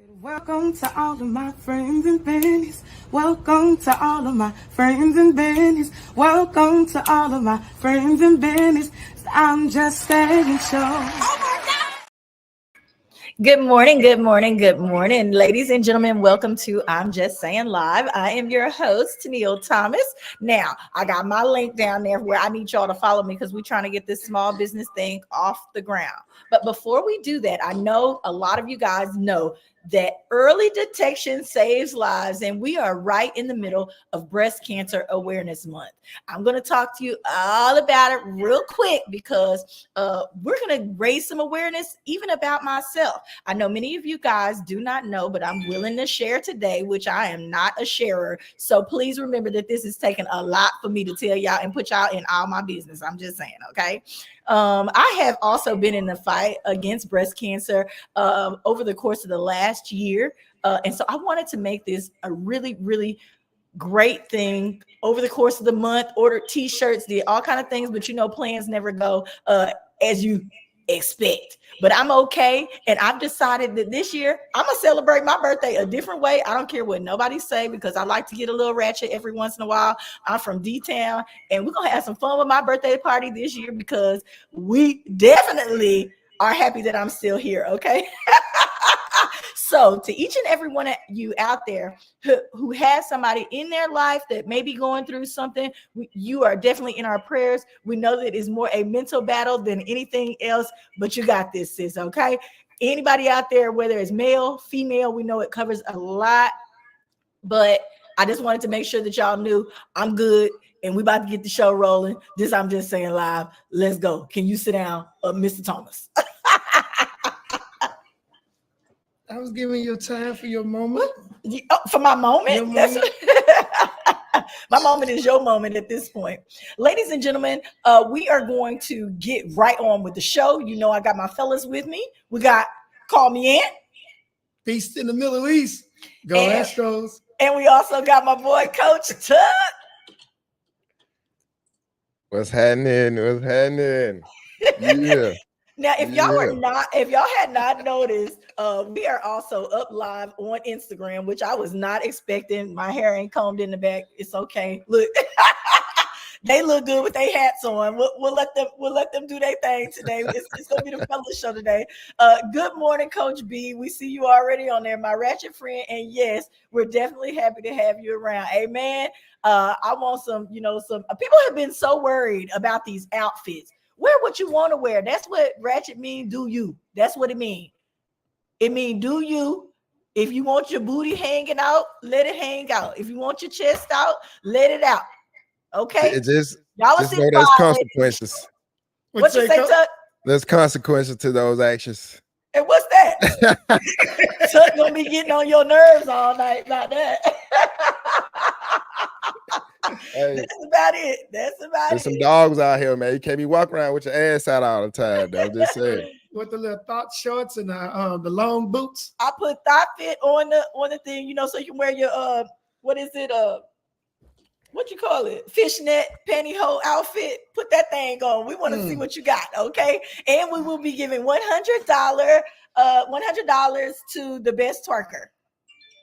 Welcome to all of my friends and bennies. Welcome to all of my friends and bennies. Welcome to all of my friends and bennies. I'm just saying show. Good morning, good morning, good morning, ladies and gentlemen. Welcome to I'm Just Saying Live. I am your host, Neil Thomas. Now, I got my link down there where I need y'all to follow me because we're trying to get this small business thing off the ground. But before we do that, I know a lot of you guys know that early detection saves lives, and we are right in the middle of Breast Cancer Awareness Month. I'm going to talk to you all about it real quick because we're going to raise some awareness even about myself. I know many of you guys do not know, but I'm willing to share today, which I am not a sharer. So please remember that this is taking a lot for me to tell y'all and put y'all in all my business. I'm just saying, okay? I have also been in the fight against breast cancer over the course of the last year. And so I wanted to make this a really, really great thing over the course of the month. Ordered t-shirts, did all kind of things, but you know, plans never go as you expect. But I'm okay, and I've decided that this year I'm gonna celebrate my birthday a different way. I don't care what nobody say because I like to get a little ratchet every once in a while. I'm from D-Town, and we're gonna have some fun with my birthday party this year because we definitely are happy that I'm still here. Okay. So to each and every one of you out there who has somebody in their life that may be going through something, you are definitely in our prayers. We know that it's more a mental battle than anything else, but you got this, sis, okay? Anybody out there, whether it's male, female, we know it covers a lot, but I just wanted to make sure that y'all knew I'm good and we about to get the show rolling. This I'm Just Saying Live. Let's go. Can you sit down, Mr. Thomas? I was giving you time for your moment. For my moment? My moment is your moment at this point. Ladies and gentlemen, we are going to get right on with the show. You know, I got my fellas with me. We got Call Me Ant. Peace in the Middle East. Go Astros. And we also got my boy, Coach Tuck. What's happening? What's happening? Yeah. Now, if y'all had not noticed, we are also up live on Instagram, which I was not expecting. My hair ain't combed in the back. It's okay. Look, they look good with their hats on. We'll let them do their thing today. It's gonna be the fellas show today. Good morning, Coach B. We see you already on there, my ratchet friend. And yes, we're definitely happy to have you around. Amen. I want some people have been so worried about these outfits. Wear what you want to wear. That's what ratchet mean. Do you? That's what it mean. It mean do you. If you want your booty hanging out, let it hang out. If you want your chest out, let it out. Okay. Just know there's consequences. What you say, Tuck? There's consequences to those actions. And what's that? Tuck gonna be getting on your nerves all night like that. Hey, that's about it. There's some dogs out here, man. You can't be walking around with your ass out all the time. I'm just saying. With the little thought shorts and the long boots. I put thought fit on the thing, you know, so you can wear your what is it? What you call it? Fishnet pantyhose outfit. Put that thing on. We want to see what you got, okay? And we will be giving $100 to the best twerker.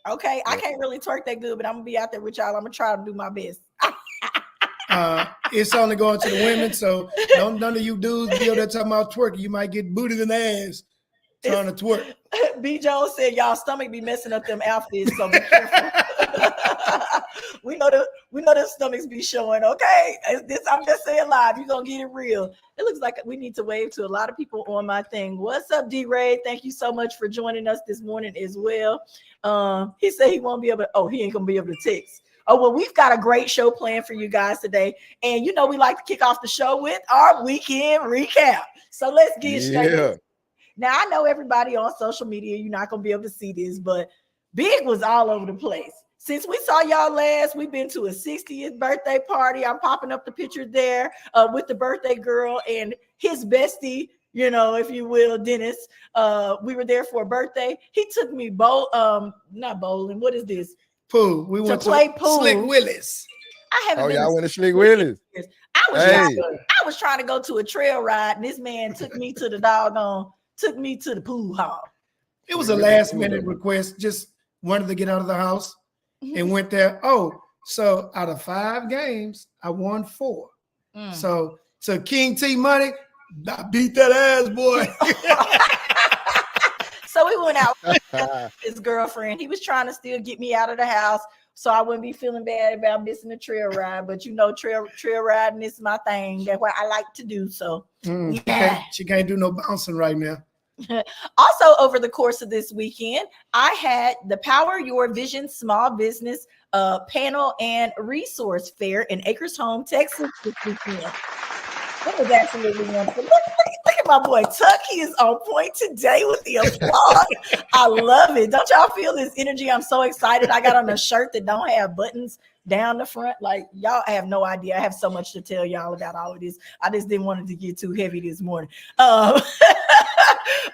Okay, I can't really twerk that good, but I'm gonna be out there with y'all. I'm gonna try to do my best. It's only going to the women, so none of you dudes be over there talking about twerking. You might get booted in the ass trying to twerk. B. Jones said y'all stomach be messing up them outfits, so be careful. we know the stomachs be showing. Okay, I'm just saying live. You're gonna get it real. It looks like we need to wave to a lot of people on my thing. What's up, D-Ray? Thank you so much for joining us this morning as well. He said he won't be able to, he ain't gonna be able to text. Oh, well, we've got a great show planned for you guys today. And you know, we like to kick off the show with our weekend recap. So let's get straight. Now, I know everybody on social media, you're not going to be able to see this, but Big was all over the place. Since we saw y'all last, we've been to a 60th birthday party. I'm popping up the picture there with the birthday girl and his bestie, you know, if you will, Dennis. We were there for a birthday. He took me not bowling. What is this? Pool. We went to play pool. Slick Willis. I haven't been. Y'all went to Slick Willis. I was trying to go to a trail ride, and this man took me to the pool hall. It was a last minute request. Just wanted to get out of the house and went there. Oh, so out of 5 games, I won 4. So King T Money, I beat that ass, boy. So we went out with his girlfriend. He was trying to still get me out of the house so I wouldn't be feeling bad about missing the trail ride. But you know, trail riding is my thing. That's what I like to do. So She can't do no bouncing right now. Also, over the course of this weekend, I had the Power Your Vision Small Business panel and resource fair in Acres Home, Texas this weekend. That was absolutely wonderful. Look at my boy Tuck. He is on point today with the applause. I love it. Don't y'all feel this energy? I'm so excited. I got on a shirt that don't have buttons down the front. Like, y'all have no idea. I have so much to tell y'all about all of this. I just didn't want it to get too heavy this morning.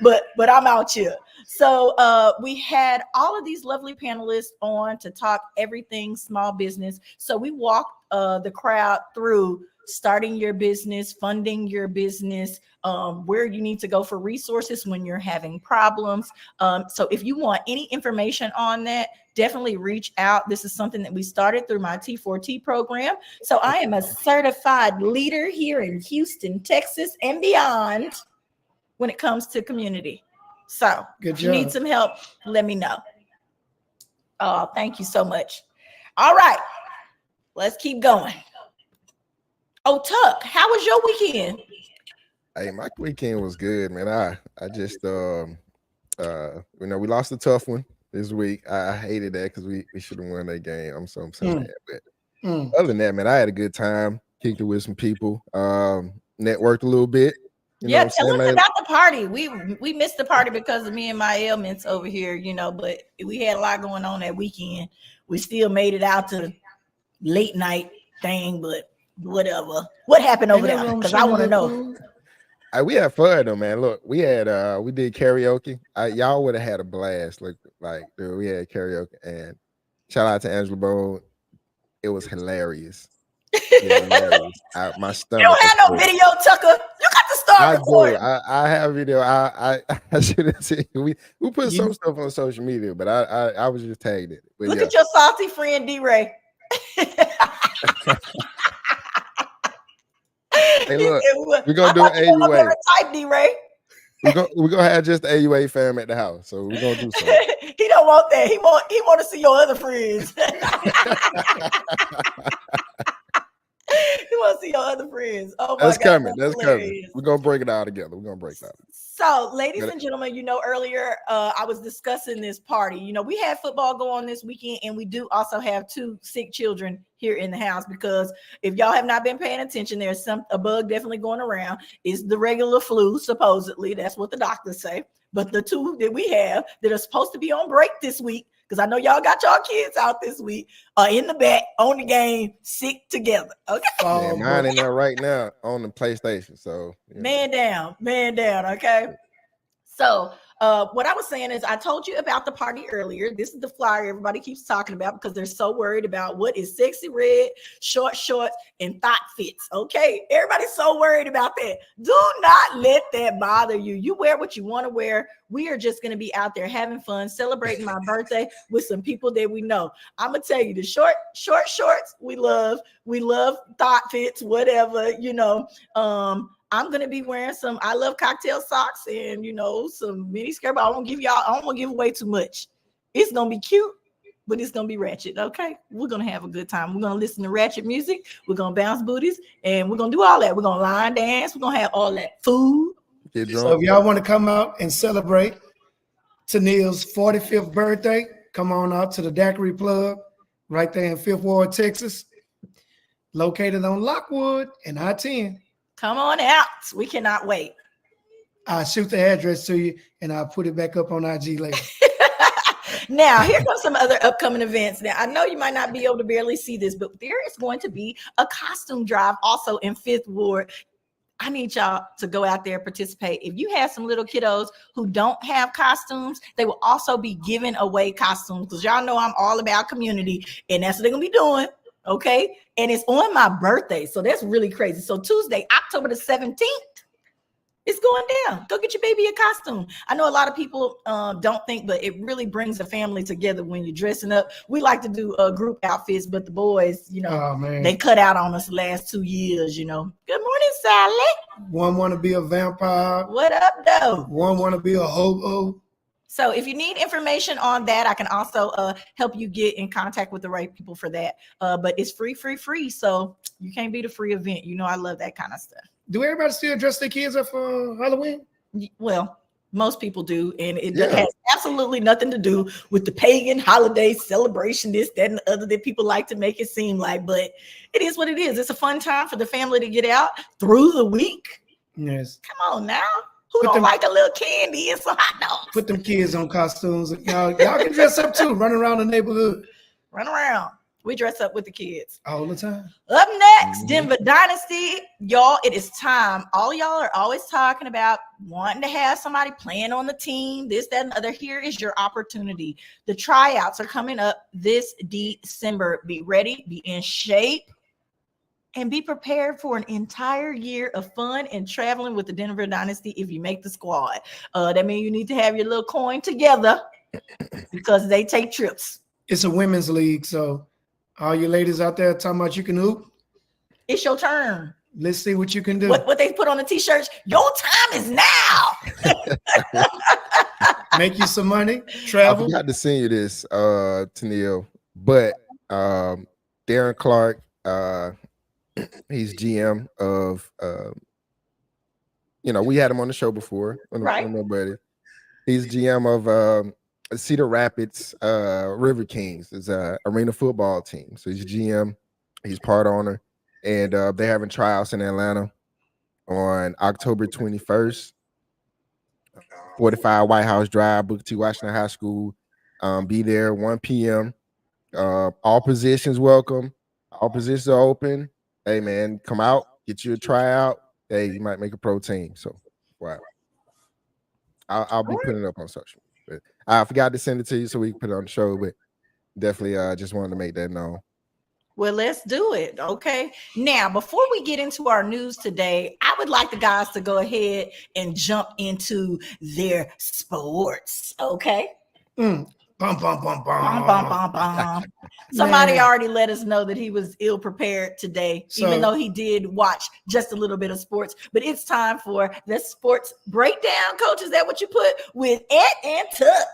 But I'm out here. So we had all of these lovely panelists on to talk everything small business. So we walked the crowd through starting your business, funding your business, where you need to go for resources when you're having problems. So if you want any information on that, definitely reach out. This is something that we started through my T4T program. So I am a certified leader here in Houston, Texas, and beyond when it comes to community. So if you need some help, let me know. Oh, thank you so much. All right, let's keep going. Oh, Tuck, how was your weekend? Hey, my weekend was good, man. I just we lost a tough one this week. I hated that because we should have won that game. I'm so mad. But other than that, man, I had a good time, kicked it with some people, networked a little bit. Yeah, tell us about the party. We missed the party because of me and my ailments over here, but we had a lot going on that weekend. We still made it out to late night thing, but whatever. What happened over there? Because I want to know. We had fun though, man. Look, we did karaoke. Y'all would have had a blast. Like dude, we had karaoke, and shout out to Angela Bone. It was hilarious. My stomach. You don't have no video, Tucker. You got to start recording. I have video. I should have seen. We put some stuff on social media, but I was just tagged it. But Look at your salty friend D-Ray. Hey, look, we're gonna do an AUA. Type D-Ray. We're gonna have just the AUA fam at the house, so we're gonna do something. He don't want that. He want to see your other friends. He want to see your other friends. Oh my God, coming. That's coming. We're gonna break it all together. We're gonna break it out. So, ladies and gentlemen, earlier I was discussing this party. We had football go on this weekend, and we do also have 2 sick children here in the house because if y'all have not been paying attention, there's a bug definitely going around. It's the regular flu, supposedly. That's what the doctors say. But the 2 that we have that are supposed to be on break this week, because I know y'all got y'all kids out this week, are in the back on the game, sick together. Okay. Yeah, mine in there right now on the PlayStation. So man down. Okay. So what I was saying is I told you about the party earlier. This is the flyer everybody keeps talking about because they're so worried about what is sexy red, short shorts, and thought fits. Okay. Everybody's so worried about that. Do not let that bother you. You wear what you want to wear. We are just going to be out there having fun, celebrating my birthday with some people that we know. I'm going to tell you the short shorts we love. We love thought fits, whatever, I'm gonna be wearing some I love cocktail socks and some mini skirt, but I don't want to give away too much. It's gonna be cute, but it's gonna be ratchet. Okay, we're gonna have a good time. We're gonna listen to ratchet music, we're gonna bounce booties, and we're gonna do all that. We're gonna line dance, we're gonna have all that food. So if y'all want to come out and celebrate Tennille's 45th birthday, come on out to the Daiquiri Plug right there in 5th Ward, Texas, located on Lockwood and I-10. Come on out. We cannot wait. I'll shoot the address to you and I'll put it back up on IG later. Now, here comes some other upcoming events. Now, I know you might not be able to barely see this, but there is going to be a costume drive also in 5th Ward. I need y'all to go out there and participate. If you have some little kiddos who don't have costumes, they will also be giving away costumes because y'all know I'm all about community and that's what they're going to be doing. Okay. And it's on my birthday. So that's really crazy. So Tuesday, October the 17th, It's going down. Go get your baby a costume. I know a lot of people don't think, but it really brings a family together when you're dressing up. We like to do group outfits, but the boys, they cut out on us the last 2 years, Good morning, Sally. One want to be a vampire. What up, though? One want to be a hobo. So if you need information on that, I can also help you get in contact with the right people for that. But it's free. So you can't beat a free event. I love that kind of stuff. Do everybody still dress their kids up for Halloween? Well, most people do. And it has absolutely nothing to do with the pagan holiday celebration, this, that, and the other that people like to make it seem like. But it is what it is. It's a fun time for the family to get out through the week. Yes. Come on now. Who don't like a little candy and some hot dogs? Put them kids on costumes. Y'all can dress up too. Run around the neighborhood. Run around. We dress up with the kids. All the time. Up next, Denver Dynasty. Y'all, it is time. All y'all are always talking about wanting to have somebody playing on the team, this, that, and the other. Here is your opportunity. The tryouts are coming up this December. Be ready, be in shape, and be prepared for an entire year of fun and traveling with the Denver Dynasty if you make the squad. That means you need to have your little coin together because they take trips. It's a women's league, so all you ladies out there talking about you can hoop, it's your turn. Let's see what you can do. What they put on the t-shirts, your time is now. Make you some money, travel. I forgot to send you this, Tennille, but Darren Clark, he's GM of, we had him on the show before. Right. Nobody. He's GM of Cedar Rapids River Kings, is a arena football team. So he's GM, he's part owner, and they're having tryouts in Atlanta on October 21st. 45 White House Drive, Booker T. Washington High School. Be there 1 p.m. All positions welcome. All positions are open. Hey man, come out, get you a tryout. Hey, you might make a pro team. So wow. I'll be putting it up on social. But I forgot to send it to you so we can put it on the show, but definitely just wanted to make that known. Well, let's do it. Okay. Now, before we get into our news today, I would like the guys to go ahead and jump into their sports. Okay. Bum, bum, bum, bum. Bum, bum, bum, bum. Somebody already let us know that he was ill prepared today, even though he did watch just a little bit of sports. But it's time for the sports breakdown. Coach, is that what you put with Ed and Tuck?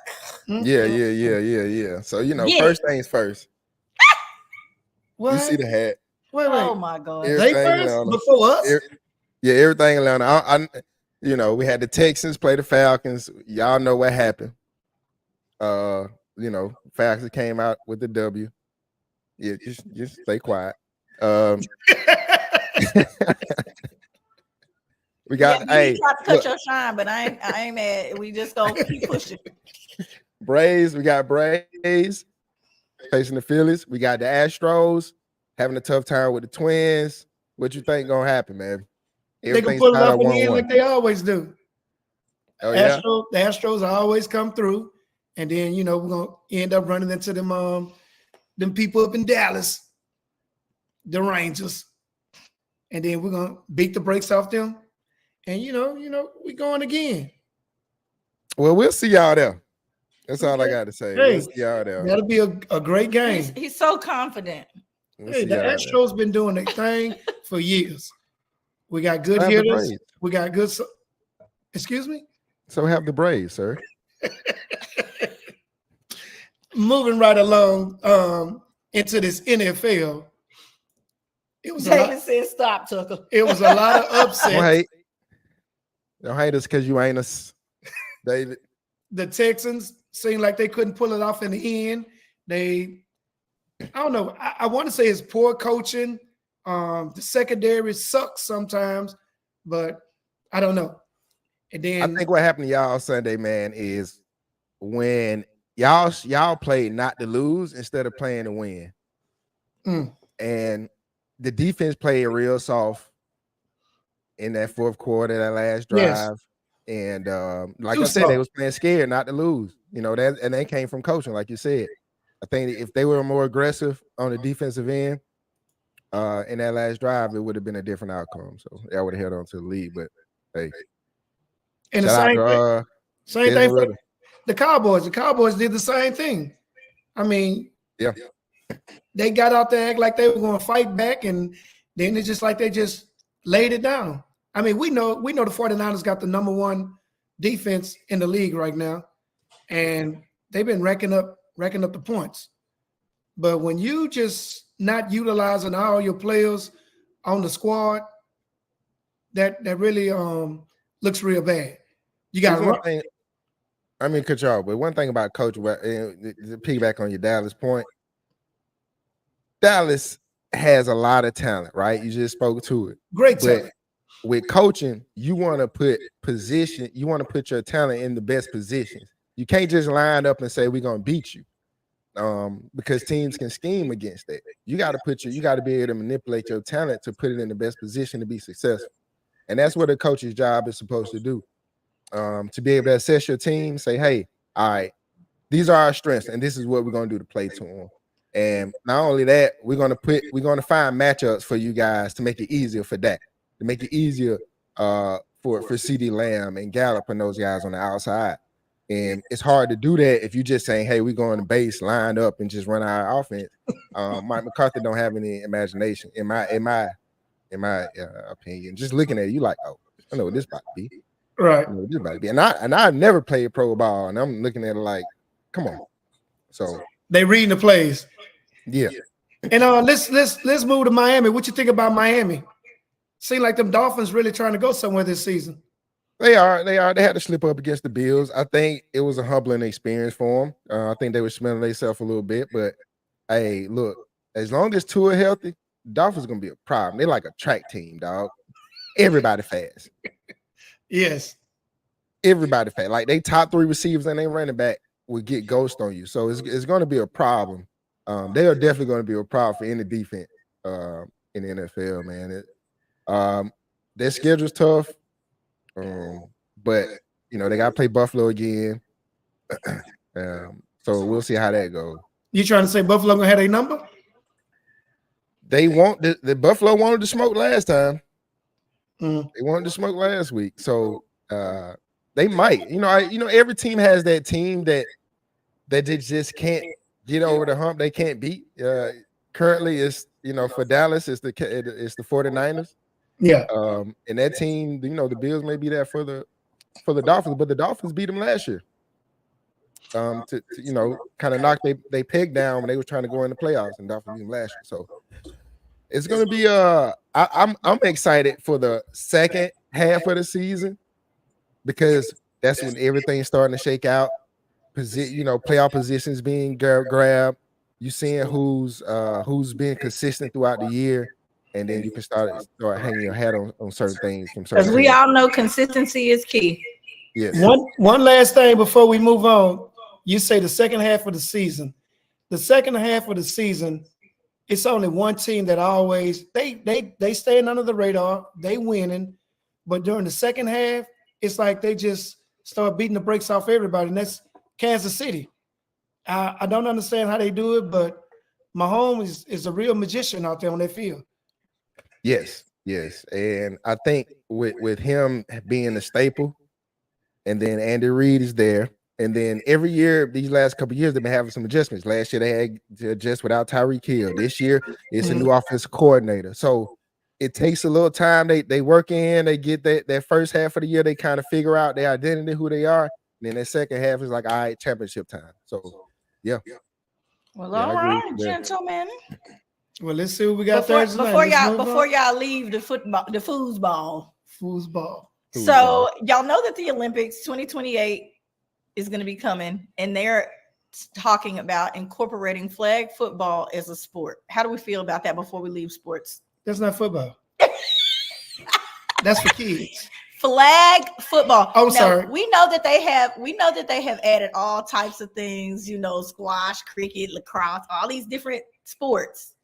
Yeah. So, first things first. What? You see the hat. Wait. Oh my God. They first before us? Everything Atlanta. We had the Texans play the Falcons. Y'all know what happened. Falcons came out with the W. Yeah, just stay quiet. We got you tried to cut your shine, but I ain't mad. We just gonna keep pushing. Braves, we got Braves facing the Phillies. We got the Astros having a tough time with the Twins. What you think gonna happen, man? They can pull it up in the end like they always do. Oh, yeah? The Astros always come through, and then we're gonna end up running into them people up in Dallas, the Rangers, and then we're gonna beat the brakes off them, and we going again. Well, we'll see y'all there. That's all I got to say. Hey, we'll see y'all there. That'll be a great game. He's so confident. The Astros been doing their thing for years. We got good hitters. We got good. Excuse me? So have the Braves, sir. Moving right along into this NFL. It was David said, "Stop, Tucker." It was a lot of upset. Don't hate us because you ain't us, David. The Texans seemed like they couldn't pull it off in the end. I don't know. I want to say it's poor coaching. The secondary sucks sometimes, but I don't know. And then I think what happened to y'all Sunday, man, is when y'all played not to lose instead of playing to win. And the defense played real soft in that fourth quarter, that last drive. Yes. And like I said, they was playing scared not to lose. And they came from coaching, like you said. I think if they were more aggressive on the defensive end in that last drive, it would have been a different outcome. So I would have held on to the lead. But hey, And Shout out to same thing Desmond for Ritter. the Cowboys. The Cowboys did the same thing. I mean, Yeah. they got out there act like they were going to fight back, and then it's just like they just laid it down. I mean, we know the 49ers got the number one defense in the league right now, and they've been racking up the points. But when you just not utilizing all your players on the squad, that really looks real bad. You got to run. I mean, cut you off, but one thing about Coach, to piggyback on your Dallas point, Dallas has a lot of talent, right? You just spoke to it. Great talent. With coaching, you want to put your talent in the best positions. You can't just line up and say we're gonna beat you, because teams can scheme against that. You got to be able to manipulate your talent to put it in the best position to be successful, and that's what a coach's job is supposed to do. To be able to assess your team, say, hey, all right, these are our strengths, and this is what we're gonna do to play to them. And not only that, we're gonna find matchups for you guys to make it easier for that. To make it easier for CeeDee Lamb and Gallup and those guys on the outside. And it's hard to do that if you just saying, hey, we're going to base, lined up, and just run our offense. Mike McCarthy don't have any imagination, in my opinion. Just looking at it, you like, oh, I know what this about to be. Right. I know what this about to be. And I never played pro ball, and I'm looking at it like, come on. So they reading the plays. Yeah. And let's move to Miami. What you think about Miami? Seem like them Dolphins really trying to go somewhere this season. They are. They had to slip up against the Bills. I think it was a humbling experience for them. I think they were smelling themselves a little bit. But, hey, look, as long as Tua healthy, Dolphins going to be a problem. They're like a track team, dog. Everybody fast. Yes. Everybody fast. Like, they top 3 receivers and they running back will get ghost on you. So it's going to be a problem. They are definitely going to be a problem for any defense in the NFL, man. Their schedule's tough, but they got to play Buffalo again. So we'll see how that goes. You trying to say Buffalo gonna have a number? They want the Buffalo wanted to smoke last time. Mm. They wanted to smoke last week, so they might. Every team has that team that they just can't get over the hump. They can't beat. Currently, it's for Dallas, it's the 49ers. Yeah. And that team, the Bills may be there for the Dolphins, but the Dolphins beat them last year. To kind of knock they peg down when they were trying to go in the playoffs, and Dolphins beat them last year. So it's going to be I'm excited for the second half of the season, because that's when everything's starting to shake out. Playoff positions being grabbed. You seeing who's being consistent throughout the year. And then you can start hanging your hat on certain things from certain. Because we all know consistency is key. Yes. One last thing before we move on. You say the second half of the season. The second half of the season, it's only one team that always they staying under the radar. They winning, but during the second half, it's like they just start beating the brakes off everybody, and that's Kansas City. I don't understand how they do it, but Mahomes is a real magician out there on that field. Yes, and I think with him being a staple, and then Andy Reid is there, and then every year these last couple of years they've been having some adjustments. Last year they had to adjust without Tyreek Hill. This year it's a new offensive coordinator, so it takes a little time. They work in, they get that first half of the year, they kind of figure out their identity, who they are, and then that second half is like, all right, championship time. So yeah. Well, all right, gentlemen. Well, let's see what we got Thursday night. Before y'all leave the foosball. So y'all know that the Olympics 2028 is going to be coming, and they're talking about incorporating flag football as a sport. How do we feel about that before we leave sports? That's not football. That's for kids. Flag football. Oh, sorry. We know that they have added all types of things, squash, cricket, lacrosse, all these different sports.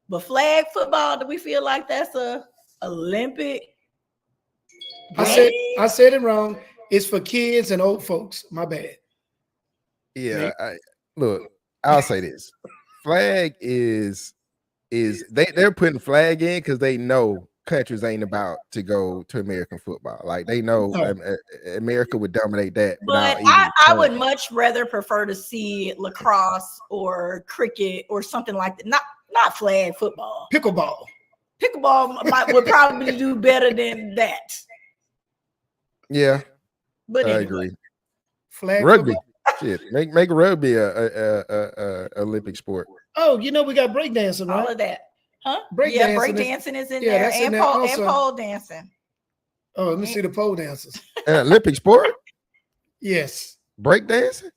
But flag football, do we feel like that's a Olympic? I said it wrong. It's for kids and old folks. My bad. Yeah. I'll say this. Flag is they're putting flag in because they know countries ain't about to go to American football. Like they know America would dominate that. But I would much rather prefer to see lacrosse or cricket or something like that. Not flag football. Pickleball. Pickleball would probably do better than that. Yeah, but I anyway. agree. Flag Rugby. football? Shit, make rugby a Olympic sport. Oh, we got breakdancing, right? All of that. Huh? Break yeah, dancing breakdancing is in yeah, there, that's in and there also. pole dancing. Oh, let me see the pole dancers. An Olympic sport? Yes. Break dancing?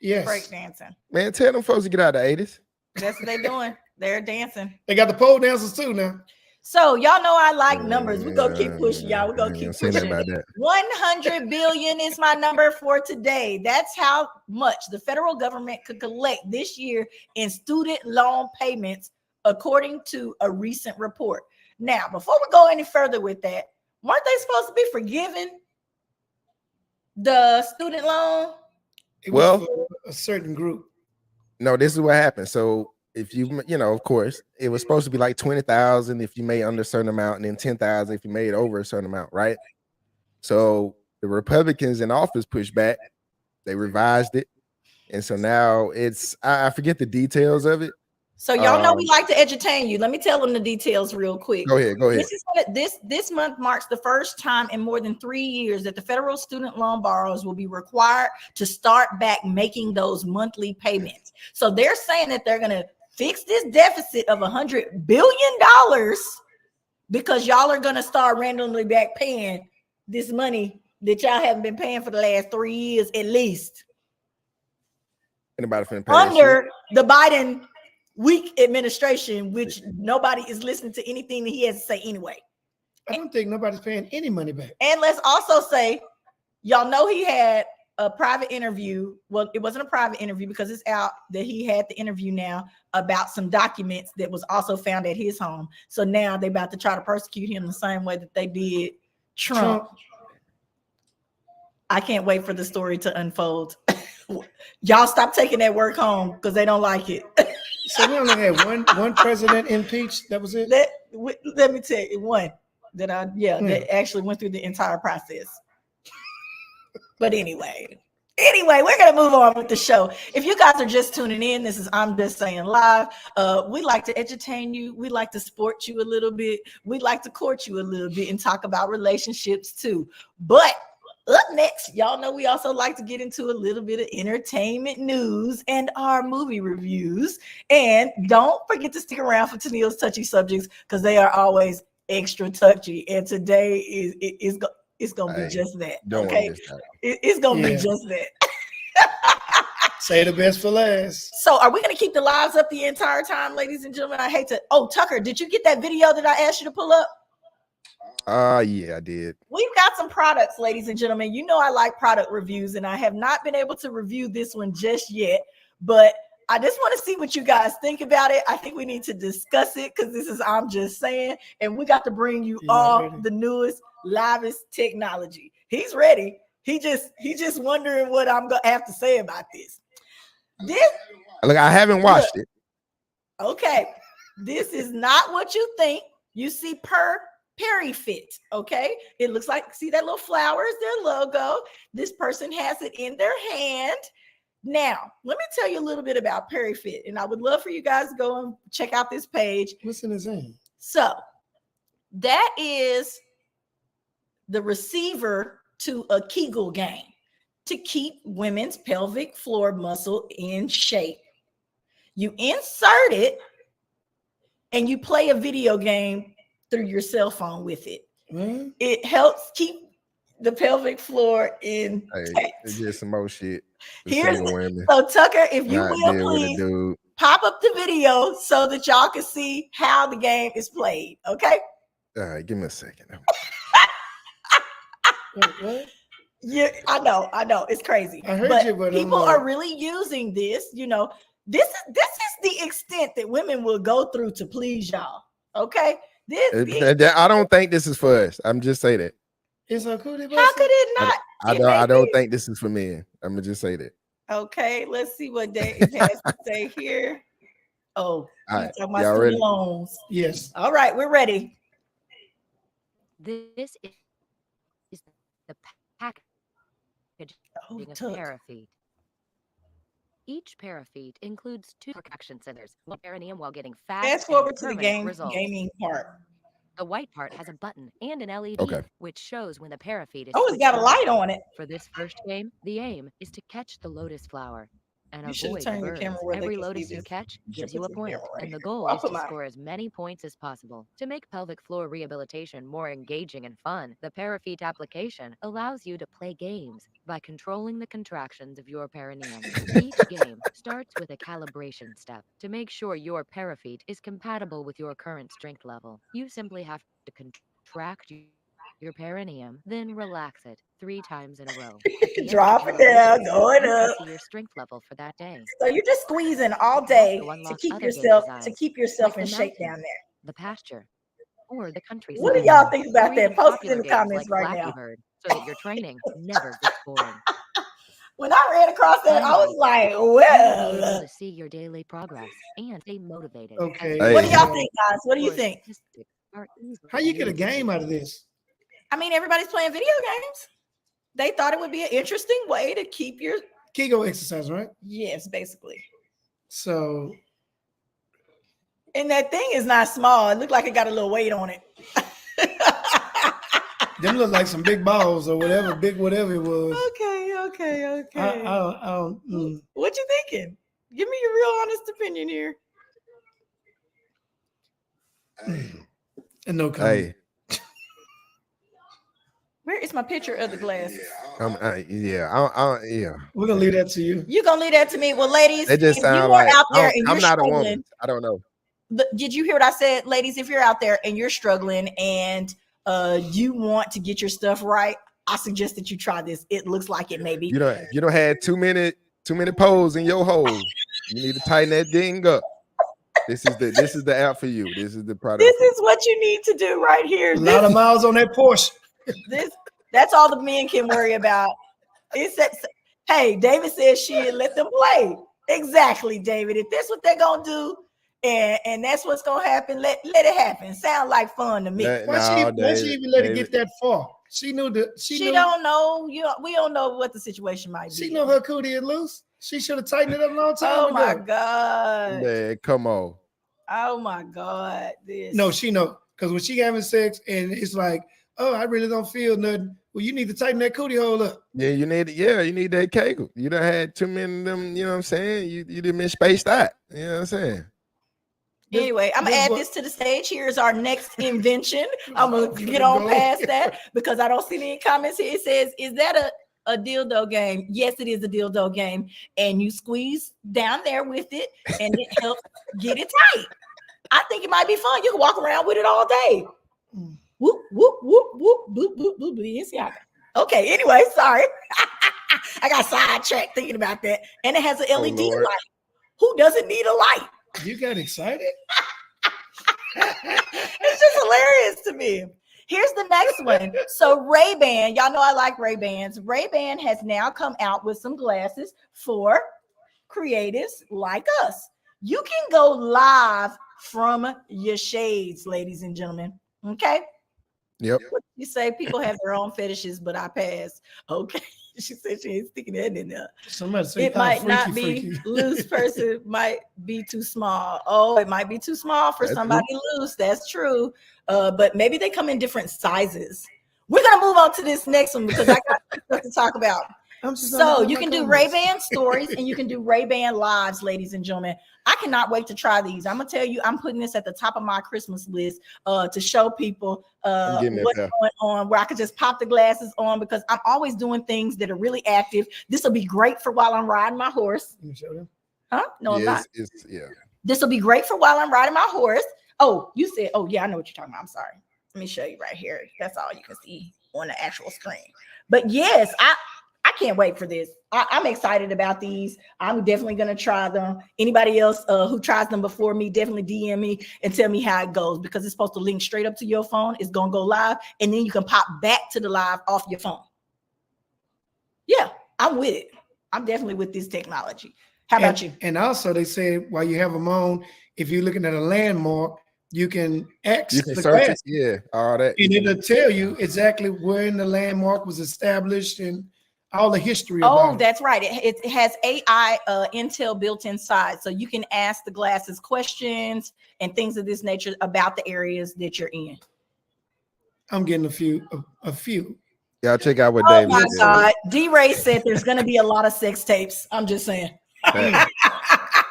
Yes. Breakdancing. Man, tell them folks to get out of the 80s. That's what they're doing. They're dancing. They got the pole dancers too now. So y'all know I like numbers. We're gonna keep pushing, y'all. We're gonna keep pushing. About that. 100 billion is my number for today. That's how much the federal government could collect this year in student loan payments, according to a recent report. Now, before we go any further with that, weren't they supposed to be forgiving the student loan? It was for a certain group. No, this is what happened. So if of course, it was supposed to be like 20,000 if you made under a certain amount, and then 10,000 if you made over a certain amount, right? So the Republicans in office pushed back. They revised it, and so now it's I forget the details of it. So y'all know we like to entertain you. Let me tell them the details real quick. Go ahead. This month marks the first time in more than 3 years that the federal student loan borrowers will be required to start back making those monthly payments. So they're saying that they're going to fix this deficit of $100 billion because y'all are going to start randomly back paying this money that y'all haven't been paying for the last 3 years at least. Anybody finna pay under the Biden weak administration, which nobody is listening to anything that he has to say anyway. I don't think nobody's paying any money back. And let's also say, y'all know he had a private interview. Well, it wasn't a private interview because it's out that he had the interview now about some documents that was also found at his home. So now they're about to try to persecute him the same way that they did Trump. I can't wait for the story to unfold. Y'all stop taking that work home because they don't like it. So we only had one president impeached. That was it. Let me tell you one that that actually went through the entire process. But anyway, we're gonna move on with the show. If you guys are just tuning in, this is I'm Just Saying Live. We like to entertain you. We like to sport you a little bit. We like to court you a little bit and talk about relationships too. But up next, y'all know we also like to get into a little bit of entertainment news and our movie reviews. And don't forget to stick around for Tennille's touchy subjects because they are always extra touchy. And today it's gonna be just that. Okay, it's gonna be just that. Say the best for last. So are we gonna keep the lives up the entire time, ladies and gentlemen? I hate to. Oh, Tucker, did you get that video that I asked you to pull up? Yeah, I did. We've got some products, ladies and gentlemen. You know I like product reviews, and I have not been able to review this one just yet, but I just want to see what you guys think about it. I think we need to discuss it because this is I'm Just Saying, and we got to bring you all the newest, livest technology. He's ready. He just wondering what I'm gonna have to say about this. Look, I haven't watched it. Okay, this is not what you think. You see PerryFit, okay? It looks like, see that little flower is their logo. This person has it in their hand. Now, let me tell you a little bit about PerryFit, and I would love for you guys to go and check out this page. What's in his hand? So, that is the receiver to a Kegel game to keep women's pelvic floor muscle in shape. You insert it, and you play a video game through your cell phone with it. Mm-hmm. It helps keep the pelvic floor in. Hey, it's just some more shit. So Tucker, if you will please pop up the video so that y'all can see how the game is played. Okay. All right, give me a second. What? Yeah, I know, it's crazy. I heard you, but people are really using this. You know, this is the extent that women will go through to please y'all. Okay. I don't think this is for us. I'm just saying that. It's so cool. How could it not? I don't think this is for men. I'm gonna just say that. Okay, let's see what Dave has to say here. Oh, all right. Talking about loans. Yes. All right, we're ready. This is the package Oh, of Tuck. Parafeet. Each Parafeet includes 2 action centers, one perineum while getting fast Fast forward and to the permanent results. gaming part. The white part has a button and an LED, Okay. which shows when the Parafeet is Oh, it's switched got a on. light on it. For this first game, the aim is to catch the lotus flower and You should avoid the turn your birds. camera where they Every can see lotus you this. catch You gives should you a put your point, camera right and the here. goal I'll is put to mine. score as many points as possible. To make pelvic floor rehabilitation more engaging and fun, the Parafeet application allows you to play games by controlling the contractions of your perineum. Each game starts with a calibration step to make sure your Parafeet is compatible with your current strength level. You simply have to contract your perineum, then relax it 3 times in a row. At the end of the Drop it down, calibration, going you up. can see your strength level for that day. So you're just squeezing all You can day also to unlock keep other game yourself designs, like in the shape down mountain, there. the pasture, or the countryside. What do y'all think Or about even that? Post it in popular the games comments like right Flappy now. Bird, so that your training never gets boring. When I ran across that, I was Finally, like, you will be able well, to see your daily progress and stay motivated. Okay. what do Hey. y'all think, guys? What do you Your think? statistics are How you get a easily game out of this? I mean, everybody's playing video games. They thought it would be an interesting way to keep your Kegel exercise, right? yes, basically. So And that thing is not small. It looked like it got a little weight on it. them look like some big balls or whatever, big whatever it was. Okay. I don't, What you thinking? Give me your real honest opinion here. and no comment. Hey, Where is my picture of the glasses? yeah. We're gonna leave that to you. You gonna leave that to me? Well, ladies, It just if you sound are like out there and you're I'm not a struggling, woman. I don't know. did you hear what I said, ladies? If you're out there and you're struggling and you want to get your stuff right, I suggest that you try this. It looks like it may be. You don't have too many poles in your hole. You need to tighten that ding up. This is the app for you. This is the product. This is what you need to do right here. A lot of miles on that Porsche. That's all the men can worry about. Hey, David says she let them play. Exactly, David. If that's what they're gonna do, and that's what's gonna happen, let it happen. Sound like fun to me. Why she even let it get that far? She knew that She don't know. We don't know what the situation might be. She know her cootie is loose. She should have tightened it up a long time ago. Oh my God. Man, come on. Oh my God. No, she know. Because when she having sex and it's like, oh, I really don't feel nothing. Well, you need to tighten that cootie hole up. Yeah, you need that kegel. You done had too many of them, you know what I'm saying? You done been spaced out. You know what I'm saying? Anyway, I'm gonna add this to the stage. Here's our next invention. I'm gonna get on past that because I don't see any comments here. It says, is that a dildo game? Yes, it is a dildo game. And you squeeze down there with it and it helps get it tight. I think it might be fun. You can walk around with it all day. Whoop, whoop, whoop, whoop, boop, boop, boop, boop. Okay, anyway, sorry. I got sidetracked thinking about that. And it has an LED light. Who doesn't need a light? You got excited? It's just hilarious to me. Here's the next one. So Ray-Ban, y'all know I like Ray-Bans. Ray-Ban has now come out with some glasses for creatives like us. You can go live from your shades, ladies and gentlemen. Okay. Yep. You say people have their own fetishes, but I pass. Okay. She said she ain't sticking that in there. Somebody say it might not be loose person, might be too small. Oh, it might be too small for somebody loose. That's true. But maybe they come in different sizes. We're gonna move on to this next one because I got stuff to talk about. So you can do Ray-Ban stories and you can do Ray-Ban lives, ladies and gentlemen. I cannot wait to try these. I'm gonna tell you, I'm putting this at the top of my Christmas list to show people what's going on, where I could just pop the glasses on because I'm always doing things that are really active. This will be great for while I'm riding my horse. Can you show them? Huh? No, I'm not. Yeah. This will be great for while I'm riding my horse. Oh, you said, oh yeah, I know what you're talking about. I'm sorry. Let me show you right here. That's all you can see on the actual screen. But yes, I can't wait for this. I'm excited about these. I'm definitely going to try them. Anybody else who tries them before me, definitely DM me and tell me how it goes because it's supposed to link straight up to your phone. It's going to go live and then you can pop back to the live off your phone. Yeah, I'm with it. I'm definitely with this technology. How about you? And also they said while you have them on, if you're looking at a landmark, You can X You can the search it. glass, Yeah, all that. and it'll tell you exactly when the landmark was established and all the history Oh, about it. that's right. It has AI intel built inside, so you can ask the glasses questions and things of this nature about the areas that you're in. I'm getting a few. Y'all check out what Oh David my said. God, D-Ray said there's going to be a lot of sex tapes. I'm just saying.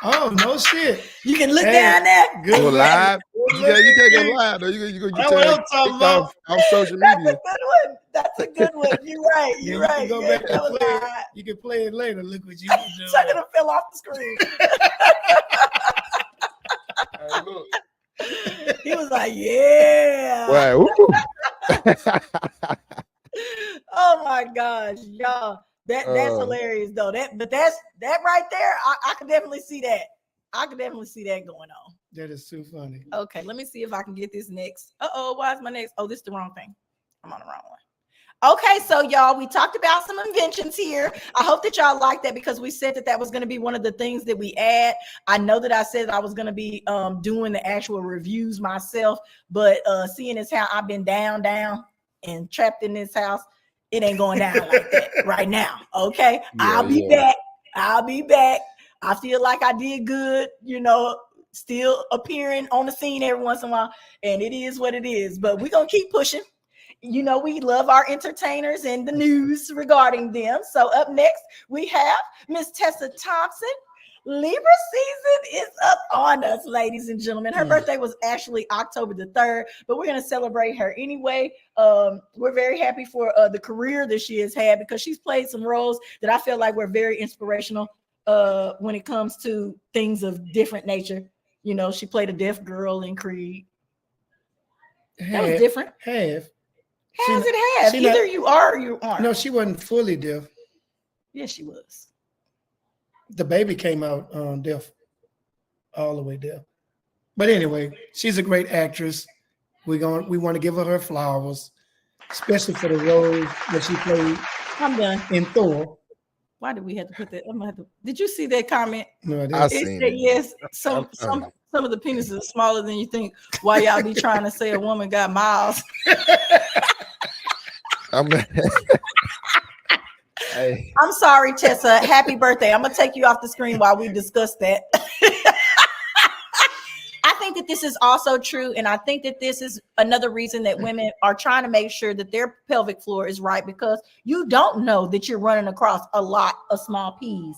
Oh, no shit. You can look Hey, down there. Good Go look. live. Good You can't look. go live though. You That's get what your I'm talking about. off social That's a media. good one. That's a good one. You're right. Yeah, You're you right. can go Yeah, back that was and play it. live. You can play it later. Look what you can do. Chuck it fell off the screen. Hey, look. He was like, yeah. Wow. Oh my gosh, y'all. That's hilarious though. That right there, I could definitely see that. I could definitely see that going on. That is too funny. Okay, let me see if I can get this next. Why is my next? Oh, this is the wrong thing. I'm on the wrong one. Okay, so y'all, we talked about some inventions here. I hope that y'all like that because we said that was going to be one of the things that we add. I know that I said I was going to be doing the actual reviews myself, but seeing as how I've been down and trapped in this house, it ain't going down like that right now. Okay, I'll be back. I'll be back. I feel like I did good, still appearing on the scene every once in a while, and it is what it is. But we're gonna keep pushing. We love our entertainers and the news regarding them. So up next, we have Miss Tessa Thompson. Libra season is up on us, ladies and gentlemen. Her birthday was actually October the 3rd, but we're going to celebrate her anyway. We're very happy for the career that she has had because she's played some roles that I feel like were very inspirational when it comes to things of different nature. She played a deaf girl in Creed. That was different. Either you are or you aren't. No, she wasn't fully deaf. Yes, she was. The baby came out deaf, all the way deaf. But anyway, she's a great actress. We want to give her flowers, especially for the role that she played. I'm done. In Thor. Why did we have to put that? I'm gonna have to. Did you see that comment? No, I didn't. I It seen said it. yes. Some of the penises are smaller than you think. Why y'all be trying to say a woman got miles? Hey. I'm sorry, Tessa. Happy birthday. I'm gonna take you off the screen while we discuss that. I think that this is also true, and I think that this is another reason that women are trying to make sure that their pelvic floor is right because you don't know that you're running across a lot of small peas,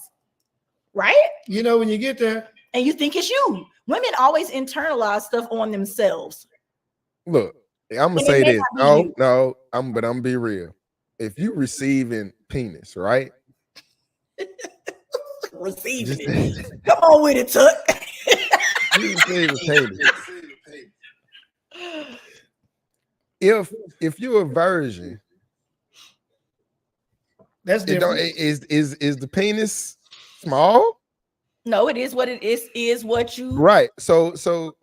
right? When you get there, and you think it's you. Women always internalize stuff on themselves. Look, I'm gonna say this. No, I'm gonna be real. If you receiving penis, right? Receiving it. Come on with it, Tuck. You receiving penis. If you're a virgin, that's different. Is the penis small? No, it is what it is what you right. So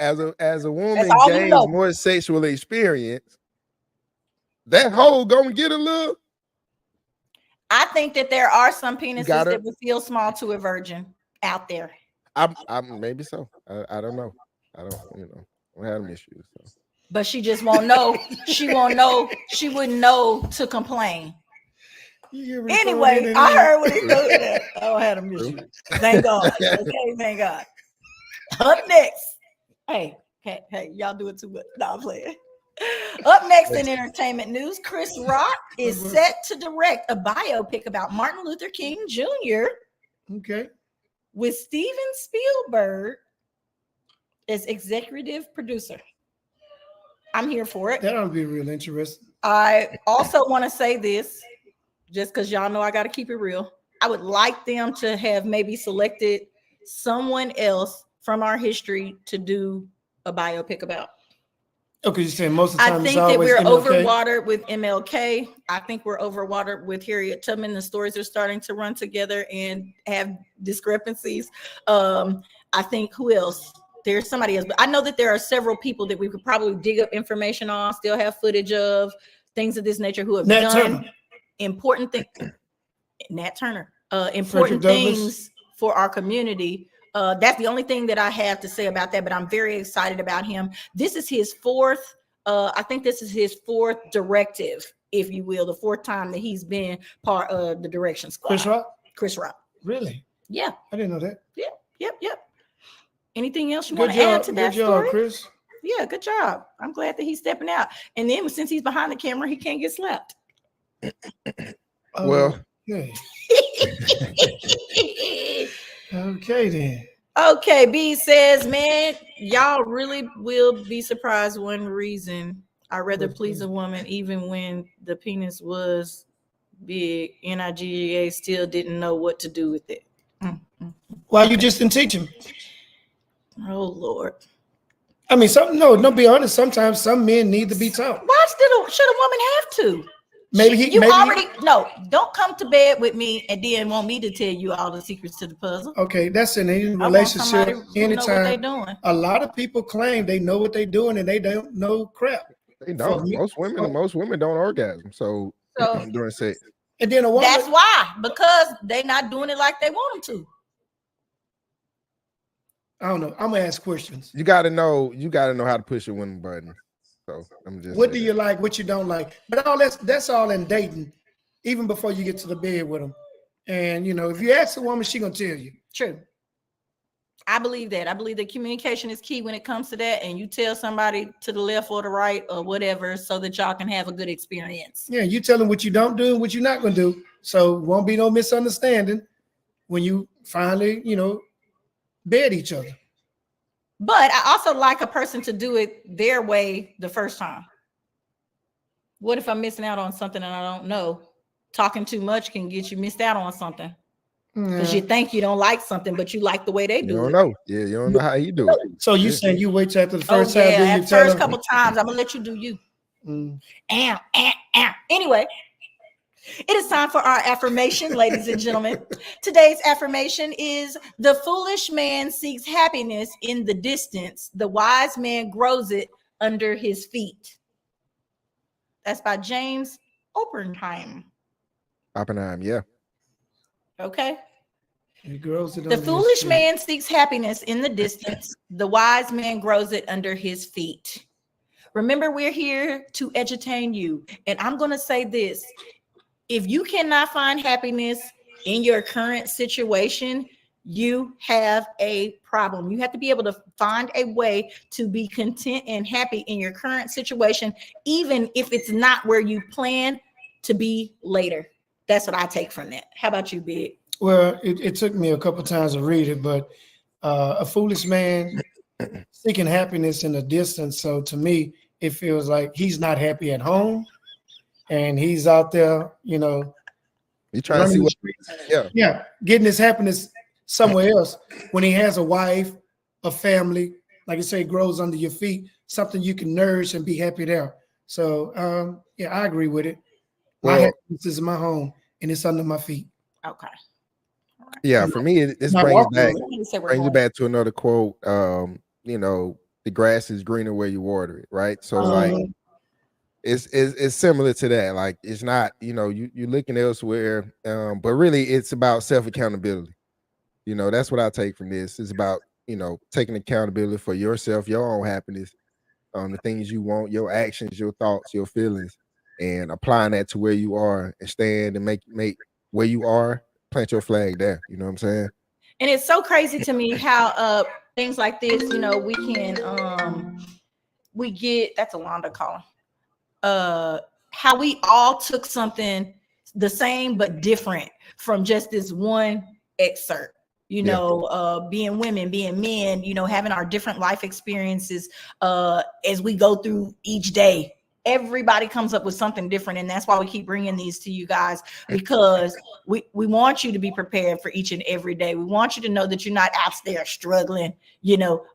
as a woman gains more sexual experience, that hole gonna get a little. I think that there are some penises that would feel small to a virgin out there. I'm maybe so. I don't know. I don't have any issues. So. But she just won't know. She won't know. She wouldn't know to complain. Anyway, I heard what he said. I don't have them issues. Thank God. Okay, thank God. Up next. Hey, y'all do it too much. No, I'm playing. Up next in entertainment news, Chris Rock is set to direct a biopic about Martin Luther King Jr. Okay. With Steven Spielberg as executive producer. I'm here for it. That'll be real interesting. I also want to say this, just because y'all know I got to keep it real. I would like them to have maybe selected someone else from our history to do a biopic about. Okay, you're saying most of the time I think that we're overwatered with MLK. I think we're overwatered with Harriet Tubman. The stories are starting to run together and have discrepancies. I think who else? There's somebody else, but I know that there are several people that we could probably dig up information on, still have footage of things of this nature who have done important things. Nat Turner, important things for our community. That's the only thing that I have to say about that, but I'm very excited about him. This is his fourth, I think this is his fourth directive, if you will, the fourth time that he's been part of the direction squad. Chris Rock? Chris Rock. Really? Yeah. I didn't know that. Yep. Anything else you want to add to that good job, story? Chris. Yeah, good job. I'm glad that he's stepping out. And then since he's behind the camera, he can't get slapped. Well, yeah. Okay then. Okay, B says, man, y'all really will be surprised. One reason I'd rather please a woman, even when the penis was big, NIGA still didn't know what to do with it. Why you just didn't teach him? Oh Lord. I mean, no, be honest. Sometimes some men need to be taught. Why should a woman have to? Maybe Don't come to bed with me and then want me to tell you all the secrets to the puzzle. Okay, that's in any I want relationship. somebody who know what Anytime. they doing. A lot of people claim they know what they're doing and they don't know crap. they don't. Most women don't orgasm. So So during sex. And then a woman. that's why, because they're not doing it like they want them to. I don't know. I'm gonna ask questions. You gotta know how to push your women button. So I'm just What do you like? What you don't like? But all that's all in dating, even before you get to the bed with them. And if you ask a woman, she gonna tell you. True. I believe that. I believe that communication is key when it comes to that. And you tell somebody to the left or the right or whatever so that y'all can have a good experience. Yeah, you tell them what you don't do and what you're not gonna do. So won't be no misunderstanding when you finally, bed each other. But I also like a person to do it their way the first time. What if I'm missing out on something and I don't know? Talking too much can get you missed out on something. Because you think you don't like something, but you like the way they do You don't it. know. Yeah, you don't know how he do it. So you saying you wait till after the first time? Yeah, Then you at tell first them? couple times, I'm gonna let you do you. Anyway, it is time for our affirmation, ladies and gentlemen. Today's affirmation is: the foolish man seeks happiness in the distance. The wise man grows it under his feet. That's by James Oppenheim. Yeah. Okay. It grows it The under his foolish feet. man seeks happiness in the distance. The wise man grows it under his feet. Remember, we're here to edutain you. And I'm going to say this. If you cannot find happiness in your current situation, you have a problem. You have to be able to find a way to be content and happy in your current situation, even if it's not where you plan to be later. That's what I take from that. How about you, Big? Well, it took me a couple times to read it, but a foolish man seeking happiness in the distance. So to me, it feels like he's not happy at home, and he's out there, You trying to see what? getting his happiness somewhere else. When he has a wife, a family, like you say, grows under your feet, something you can nourish and be happy there. So I agree with it. My happiness is in my home, and it's under my feet. Okay. Yeah, for me, this brings you back to another quote. The grass is greener where you water it, right? So like it's similar to that. Like it's not, you're looking elsewhere, but really it's about self-accountability. That's what I take from this. It's about, taking accountability for yourself, your own happiness, the things you want, your actions, your thoughts, your feelings, and applying that to where you are and stand and make where you are, plant your flag there. You know what I'm saying? And it's so crazy to me how things like this, we can we get, that's Alonda calling, how we all took something the same but different from just this one excerpt. Being women, being men, having our different life experiences as we go through each day. Everybody comes up with something different, and that's why we keep bringing these to you guys, because we want you to be prepared for each and every day. We want you to know that you're not out there struggling,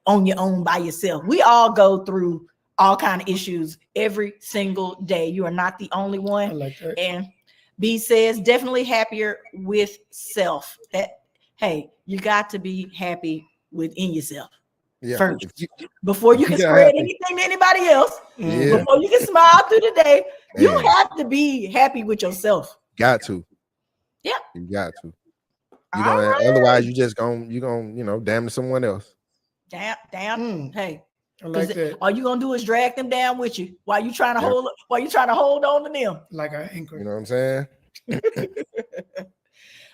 on your own by yourself. We all go through all kind of issues every single day. You are not the only one. I like that. And B says definitely happier with self. That, hey, you got to be happy within yourself. Yeah. First, before you can spread anything to anybody else, before you can smile through the day, you have to be happy with yourself. Got to. Yeah. You got to. You're All gonna right. otherwise you gonna damn someone else. Damn. Hey, I like that. all you gonna do is drag them down with you while you trying to Yep. hold on to them. Like an anchor. You know what I'm saying?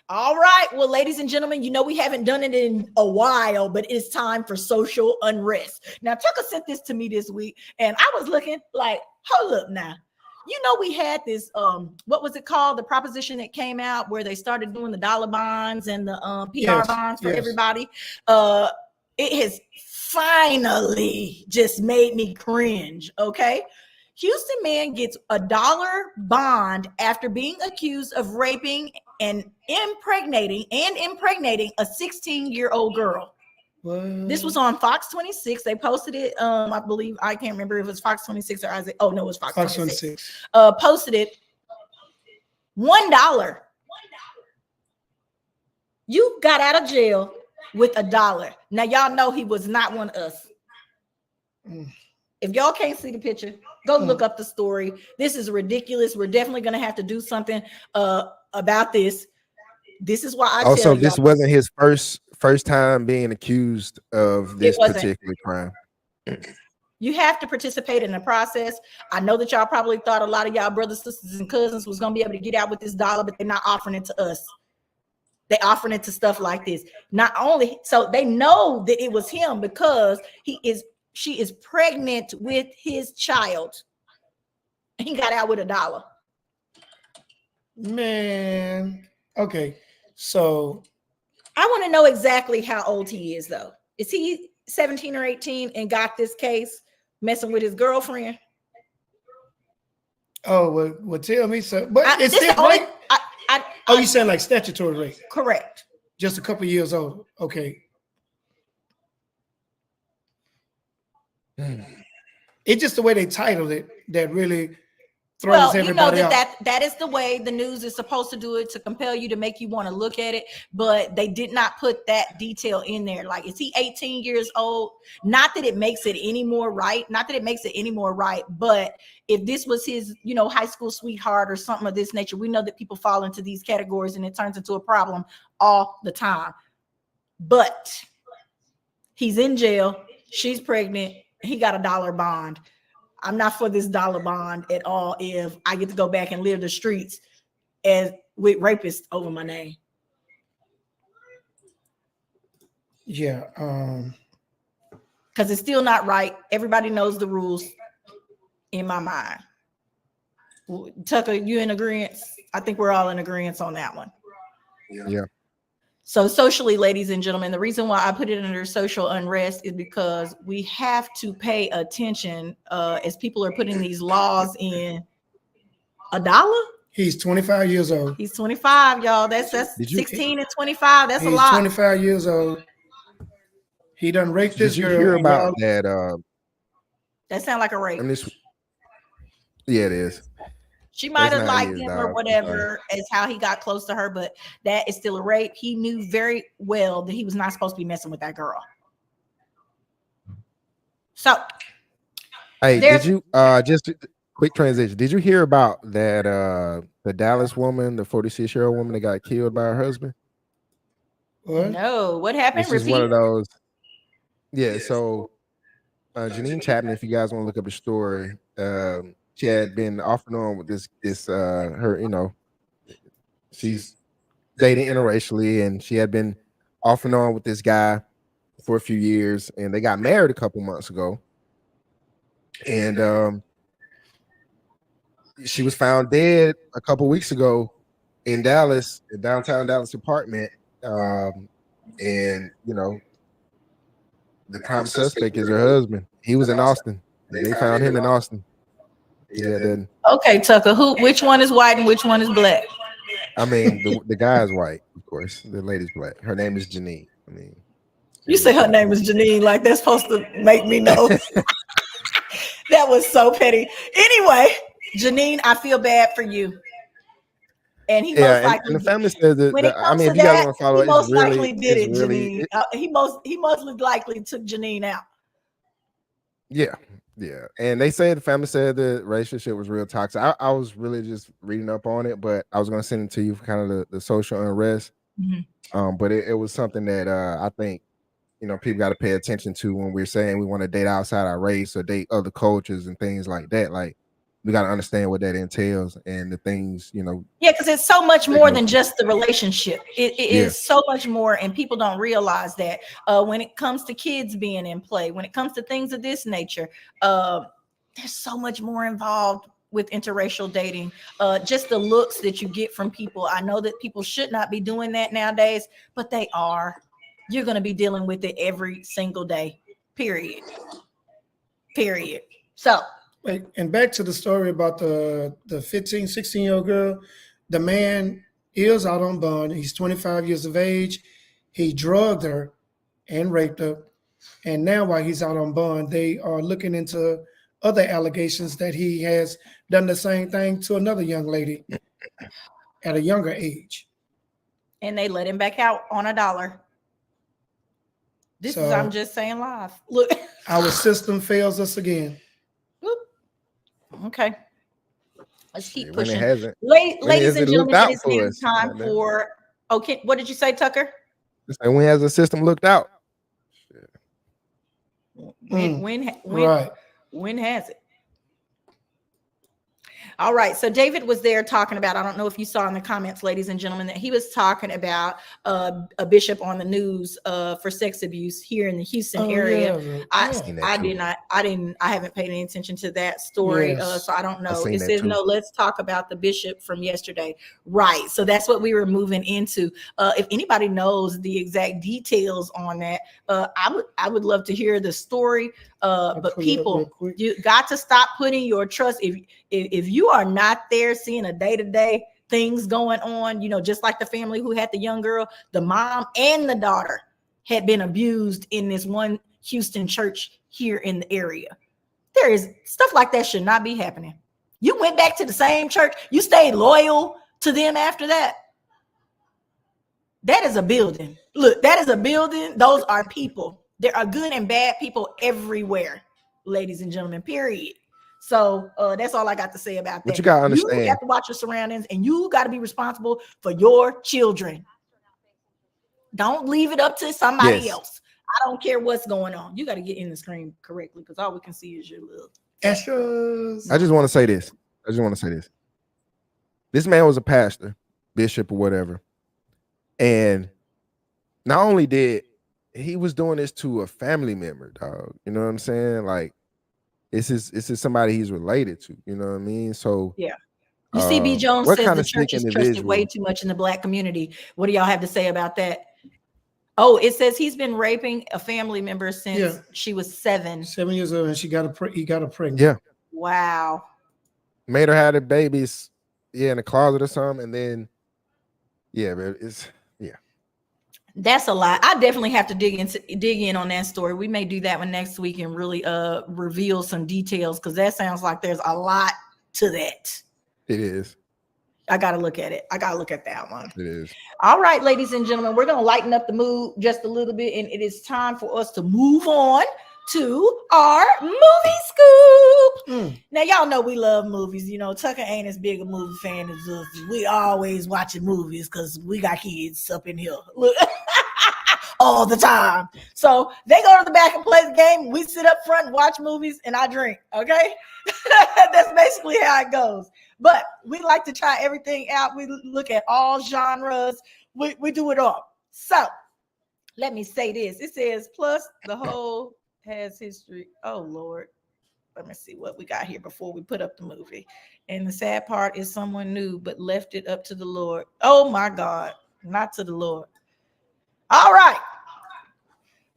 All right. Well, ladies and gentlemen, you know we haven't done it in a while, but it's time for social unrest. Now, Tucker sent this to me this week, and I was looking like, hold up now. You know, we had this, what was it called? The proposition that came out where they started doing the dollar bonds and the PR bonds for everybody. It has finally just made me cringe. Okay. Houston man gets $1 bond after being accused of raping and impregnating a 16-year-old girl. What? This was on Fox 26. They posted it. I believe, I can't remember if it was Fox 26 or Isaac. Oh no, it was Fox 26. Posted it. $1. You got out of jail with $1. Now y'all know he was not one of us. If y'all can't see the picture, go look up the story. This is ridiculous. We're definitely gonna have to do something about this. This is why I also tell this y'all, wasn't his first time being accused of this particular crime. you have to participate in the process. I know that y'all probably thought a lot of y'all brothers, sisters, and cousins was gonna be able to get out with this $1, but they're not offering it to us. They offering it to stuff like this. Not only so they know that it was him because she is pregnant with his child. He got out with $1. Man. Okay. So I want to know exactly how old he is, though. Is he 17 or 18 and got this case messing with his girlfriend? well tell me so. But it's still rape. You saying like statutory rape? Correct. Just a couple years old. Okay. It's just the way they titled it that really throws everybody out. That is the way the news is supposed to do it, to compel you, to make you want to look at it, but they did not put that detail in there. Like, is he 18 years old? Not that it makes it any more right, but if this was his, high school sweetheart or something of this nature, we know that people fall into these categories and it turns into a problem all the time. But he's in jail, she's pregnant, he got $1 bond. I'm not for this $1 bond at all if I get to go back and live the streets as with rapists over my name. Yeah. Because it's still not right. Everybody knows the rules in my mind. Tucker, you in agreement? I think we're all in agreement on that one. Yeah. So socially, ladies and gentlemen, the reason why I put it under social unrest is because we have to pay attention as people are putting these laws in. $1? He's 25 years old. He's 25, y'all. That's 16 and 25. That's a lot. He's 25 years old. He done raped this girl. Did you hear about that? That sounds like a rape. Yeah, it is. She might have liked him or whatever as how he got close to her, but that is still a rape. He knew very well that he was not supposed to be messing with that girl. So, hey, did you just quick transition? Did you hear about that the Dallas woman, the 46-year-old woman that got killed by her husband? What? No, what happened? This is one of those. Yeah, so Janine Chapman, if you guys want to look up the story, she had been off and on with this her, she's dating interracially, and she had been off and on with this guy for a few years, and they got married a couple months ago. And she was found dead a couple weeks ago in Dallas, in downtown Dallas apartment. And the prime suspect is her husband. He was in Austin. They found him in Austin. Yeah, then. Okay, Tucker. Which one is white and which one is black? I mean, the guy is white, of course. The lady's black. Her name is Janine. I mean, you say her name is Janine, like that's supposed to make me know. That was so petty. Anyway, Janine, I feel bad for you. And he most likely and the family says that. If you guys want to follow, he most likely did it, Janine. He most likely took Janine out. Yeah. And they say the family said the relationship was real toxic. I was really just reading up on it, but I was going to send it to you for kind of the social unrest. But it was something that I think, you know, people got to pay attention to when we're saying we want to date outside our race or date other cultures and things like that. Like, we got to understand what that entails and the things, you know. Yeah, because it's so much more than just the relationship. It Yeah. is so much more, and people don't realize that when it comes to kids being in play, when it comes to things of this nature, there's so much more involved with interracial dating. Just the looks that you get from people. I know that people should not be doing that nowadays, but they are. You're going to be dealing with it every single day. Period. So. Wait, and back to the story about the 15, 16-year-old girl. The man is out on bond. He's 25 years of age. He drugged her and raped her. And now while he's out on bond, they are looking into other allegations that he has done the same thing to another young lady at a younger age. And they let him back out on $1. This is So- I'm Just Saying Live. Look. Our system fails us again. Okay. Let's keep When it pushing. hasn't. Ladies and it looked gentlemen, out it is for now us. time Like that. for. Okay, what did you say, Tucker? And when has the system looked out? When Right. when has it? All right. So David was there talking about, I don't know if you saw in the comments, ladies and gentlemen, that he was talking about a bishop on the news for sex abuse here in the Houston area. I haven't paid any attention to that story. Yes. So I don't know. seen It that says, too. no, let's talk about the bishop from yesterday. Right. So that's what we were moving into. If anybody knows the exact details on that, I would love to hear the story. But people, you got to stop putting your trust. If you are not there seeing a day-to-day things going on, you know, just like the family who had the young girl, the mom and the daughter had been abused in this one Houston church here in the area. There is stuff like that should not be happening. You went back to the same church. You stayed loyal to them after that. That is a building. Look, that is a building. Those are people. There are good and bad people everywhere, ladies and gentlemen, period. So that's all I got to say about that. But you gotta understand. You have to watch your surroundings, and you got to be responsible for your children. Don't leave it up to somebody else. I don't care what's going on. You got to get in the screen correctly, because all we can see is your little. Astros. I just want to say this. This man was a pastor, bishop, or whatever. And not only did he was doing this to a family member, dog. You know what I'm saying? Like, this is somebody he's related to. You know what I mean? So yeah. You see, B. Jones what says kind the of church is sneaking trusted individual? way too much in the black community. What do y'all have to say about that? Oh, it says he's been raping a family member since she was 7. 7 years old, and he got her pregnant. Yeah. Wow. Made her have the babies, in the closet or something, and then, but it's. That's a lot. I definitely have to dig in on that story. We may do that one next week and really reveal some details, because that sounds like there's a lot to that. It is. I got to look at it. I got to look at that one. It is. All right, ladies and gentlemen, we're going to lighten up the mood just a little bit, and it is time for us to move on to our movie scoop. Now, y'all know we love movies. You know, Tucker ain't as big a movie fan as us. We always watching movies because we got kids up in here. Look. All the time. So they go to the back and play the game. We sit up front and watch movies, and I drink. Okay. That's basically how it goes. But we like to try everything out. We look at all genres. We do it all. So let me say this. It says, plus the whole has history. Oh, Lord. Let me see what we got here before we put up the movie. And the sad part is someone knew but left it up to the Lord. Oh, my God. Not to the Lord. All right.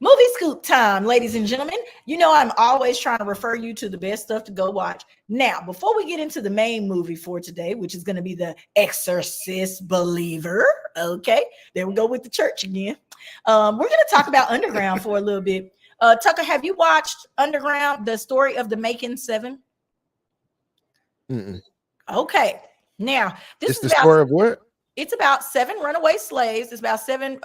Movie scoop time, ladies and gentlemen. You know, I'm always trying to refer you to the best stuff to go watch. Now, before we get into the main movie for today, which is going to be The Exorcist Believer. Okay, there we go with the church again. We're going to talk about Underground for a little bit. Tucker, have you watched Underground, the story of the Macon 7? Mm-mm. Okay. Now, this It's is the story of what? It's about 7 runaway slaves. It's about seven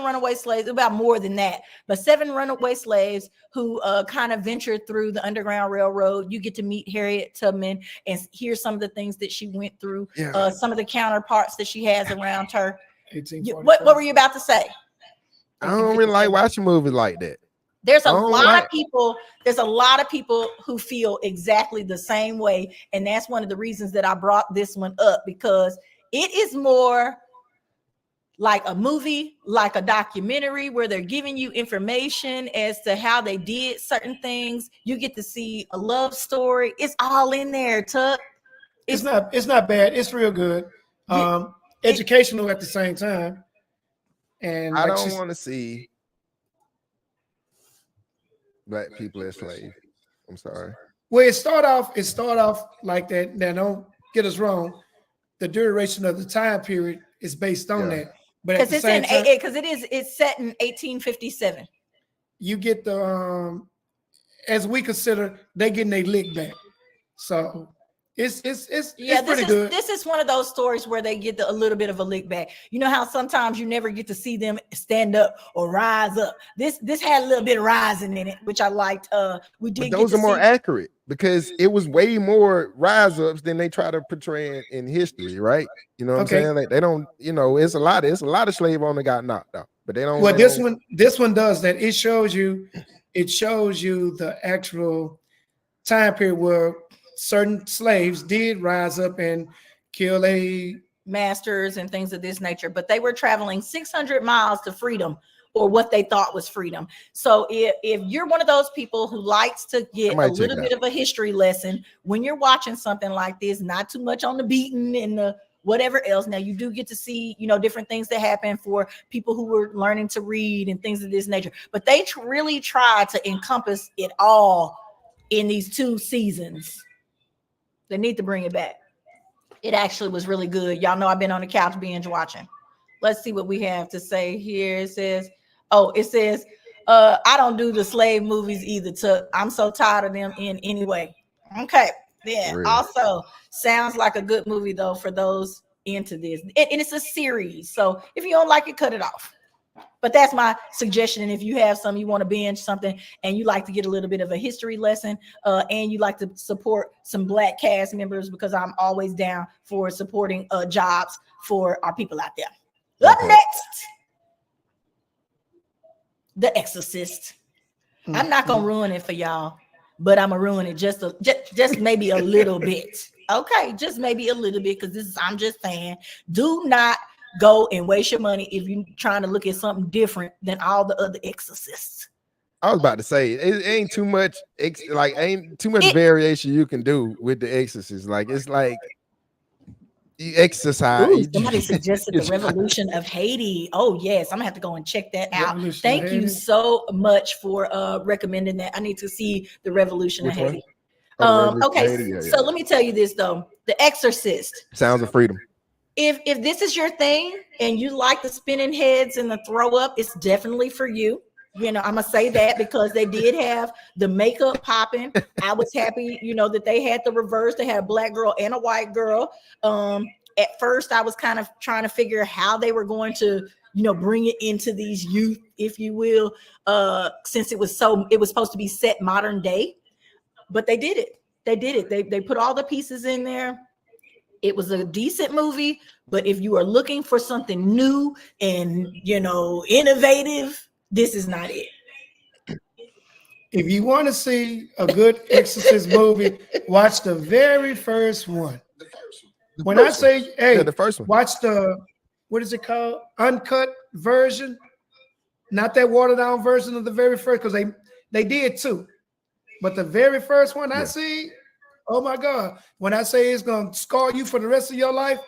runaway slaves, about more than that, but 7 runaway slaves who kind of ventured through the Underground Railroad. You get to meet Harriet Tubman and hear some of the things that she went through, some of the counterparts that she has around her. What were you about to say? I don't really like watching movies like that. There's a lot of people. There's a lot of people who feel exactly the same way, and that's one of the reasons that I brought this one up, because it is more like a movie, like a documentary, where they're giving you information as to how they did certain things. You get to see a love story. It's all in there, Tuck. It's not bad. It's real good. Educational at the same time. And I don't want to see black people as slaves. I'm sorry. Well, it start off like that. Now, don't get us wrong. The duration of the time period is based on that. But at the same time, because it's set in 1857. You get the as we consider, they getting their lick back. So it's pretty good. This is one of those stories where they get a little bit of a lick back. You know how sometimes you never get to see them stand up or rise up. This had a little bit of rising in it, which I liked. We did. But those are more accurate because it was way more rise ups than they try to portray in history, right? You know what I'm saying? Like they don't. You know, it's a lot of slave owners got knocked out, but they don't. Well, this one does that. It shows you the actual time period where certain slaves did rise up and kill masters and things of this nature, but they were traveling 600 miles to freedom, or what they thought was freedom. So if you're one of those people who likes to get a little bit of a history lesson when you're watching something like this, not too much on the beaten and the whatever else. Now you do get to see, different things that happen for people who were learning to read and things of this nature, but they really try to encompass it all in these 2 seasons. They need to bring it back. It actually was really good. Y'all know I've been on the couch binge watching. Let's see what we have to say here. It says, I don't do the slave movies either. I'm so tired of them in anyway. Okay. Then really? Also sounds like a good movie though for those into this. And it's a series. So if you don't like it, cut it off. But that's my suggestion. And if you have you want to binge something and you like to get a little bit of a history lesson and you like to support some Black cast members, because I'm always down for supporting jobs for our people out there. Up next, The Exorcist. I'm not going to ruin it for y'all, but I'm going to ruin it just maybe a little bit. Okay, just maybe a little bit, because I'm just saying, do not go and waste your money if you're trying to look at something different than all the other Exorcists. I was about to say it ain't too much variation you can do with the Exorcist. Like it's like you exercise. Ooh, somebody suggested The Revolution of Haiti. Oh yes, I'm gonna have to go and check that out. Thank you so much for recommending that. I need to see The Revolution of Haiti. Okay, so let me tell you this though. The Exorcist. Sounds of Freedom. If this is your thing and you like the spinning heads and the throw up, it's definitely for you. I'm gonna say that because they did have the makeup popping. I was happy, that they had the reverse. They had a black girl and a white girl. At first, I was kind of trying to figure how they were going to, bring it into these youth, if you will, since it was supposed to be set modern day. But they did it. They put all the pieces in there. It was a decent movie, but if you are looking for something new and, innovative, this is not it. If you want to see a good Exorcist movie, watch the very first one. When I say, hey, the first one. Watch what is it called? Uncut version, not that watered down version of the very first, because they did 2. But the very first one I see, oh my God. When I say it's going to scar you for the rest of your life,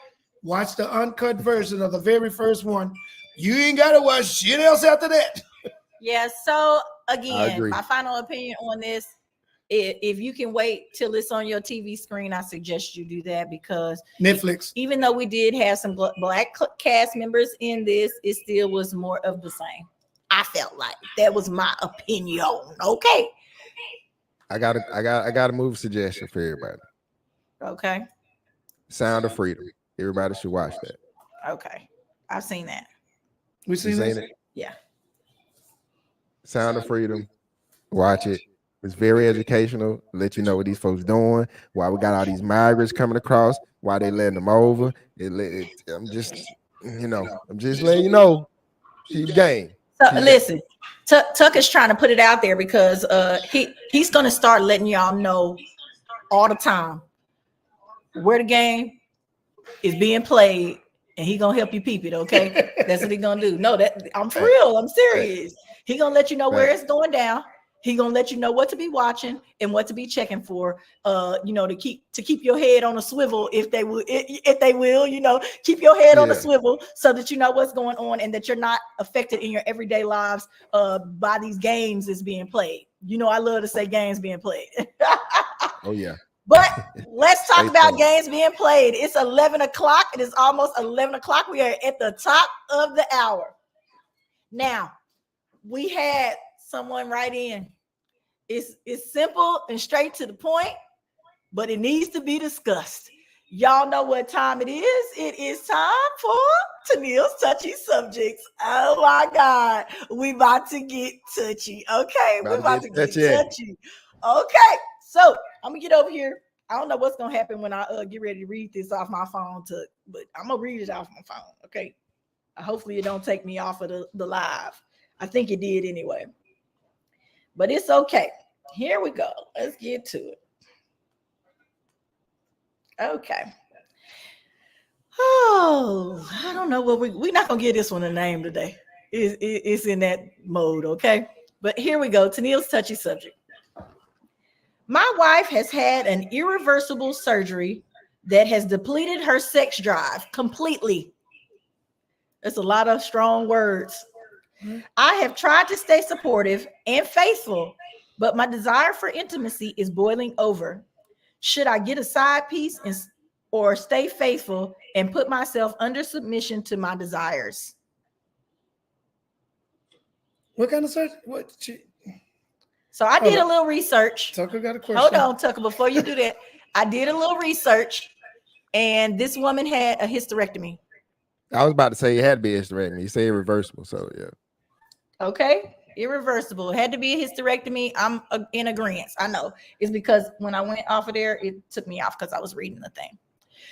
watch the uncut version of the very first one. You ain't got to watch shit else after that. Yeah, so again, my final opinion on this, if you can wait till it's on your TV screen, I suggest you do that, because Netflix. Even though we did have some Black cast members in this, it still was more of the same. I felt like that was my opinion. Okay. I got a movie suggestion for everybody. Okay. Sound of Freedom. Everybody should watch that. Okay. I've seen that. We seen it? Yeah. Sound of Freedom. Watch it. It's very educational. Let you know what these folks doing, why we got all these migrants coming across, why they letting them over. You know, I'm just letting you know. She's game. So listen, Tuck is trying to put it out there because he's gonna start letting y'all know all the time where the game is being played, and he gonna help you peep it. Okay, that's what he gonna do. No, that I'm for real. I'm serious. He gonna let you know where it's going down. He gonna let you know what to be watching and what to be checking for. You know, to keep your head on a swivel if they will. You know, keep your head on a swivel so that you know what's going on and that you're not affected in your everyday lives by these games that's being played. You know, I love to say games being played. Oh yeah. But let's talk about games being played. It's 11 o'clock. It is almost 11 o'clock. We are at the top of the hour. Now, we had someone write in. It's simple and straight to the point, but it needs to be discussed. Y'all know what time it is. It is time for Tennille's touchy subjects. Oh my God. We about to get touchy. Okay. We're about to get touchy. Okay. So I'm gonna get over here. I don't know what's gonna happen when I get ready to read this off my phone, but I'm gonna read it off my phone. Okay. Hopefully it don't take me off of the live. I think it did anyway. But it's okay. Here we go. Let's get to it. Okay. Oh, I don't know what we're not gonna give this one a name today. It's in that mode, okay? But here we go. Tennille's touchy subject. My wife has had an irreversible surgery that has depleted her sex drive completely. That's a lot of strong words. I have tried to stay supportive and faithful, but my desire for intimacy is boiling over. Should I get a side piece or stay faithful and put myself under submission to my desires? What kind of search? So I did a little research. Tucker got a question. Hold on, Tucker. Before you do that, I did a little research, and this woman had a hysterectomy. I was about to say it had to be hysterectomy. You say irreversible, so yeah. Okay, irreversible. It had to be a hysterectomy. I'm in agreement. I know it's because when I went off of there, it took me off because I was reading the thing.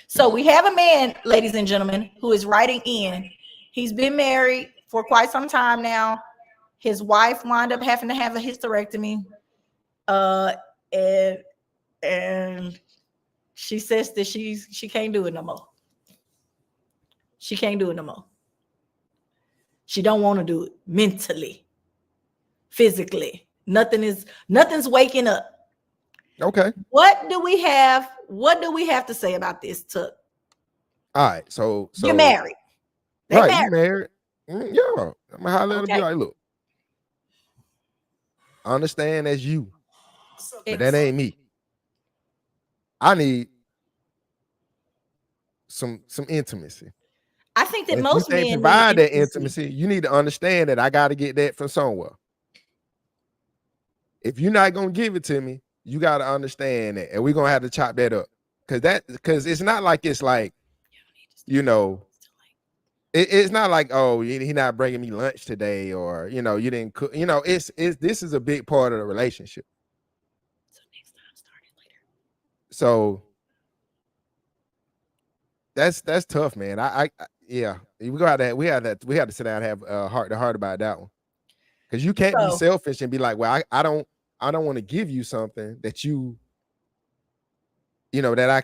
So we have a man, ladies and gentlemen, who is writing in. He's been married for quite some time now. His wife wound up having to have a hysterectomy, and she says that she can't do it no more. She can't do it no more. She don't want to do it mentally, physically. Nothing's waking up. Okay. What do we have to say about this, Tuck? All right. So you're married. Right, you married. Yeah. I'm gonna holler at her, be like, look, I understand that's you, but that ain't me. I need some intimacy. I think that if most you men can't provide that intimacy, you need to understand that I got to get that from somewhere. If you're not gonna give it to me, you got to understand that, and we're gonna have to chop that up because it's not like it's like, you know, it's not like, oh, he not bringing me lunch today, or you know, you didn't cook. You know, this is a big part of the relationship. So next time, start it later. So that's tough, man. Yeah, we had to sit down and have heart to heart about that one, because you can't be selfish and be like, well, I don't want to give you something that you know that I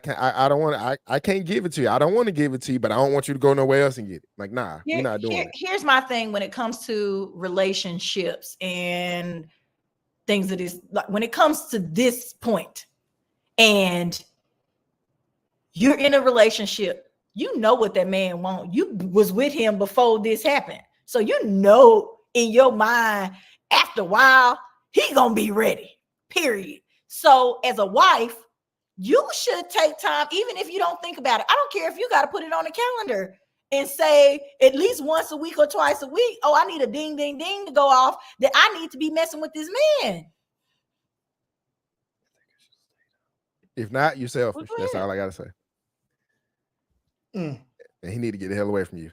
can't give it to you. I don't want to give it to you, but I don't want you to go nowhere else and get it. Like, nah, you're not doing it. Here's my thing when it comes to relationships and things that is like when it comes to this point, and you're in a relationship. You know what that man wants. You was with him before this happened. So you know in your mind, after a while, he gonna be ready, period. So as a wife, you should take time, even if you don't think about it. I don't care if you got to put it on the calendar and say at least once a week or twice a week, oh, I need a ding, ding, ding to go off that I need to be messing with this man. If not, you're selfish. That's all I got to say. And he need to get the hell away from you.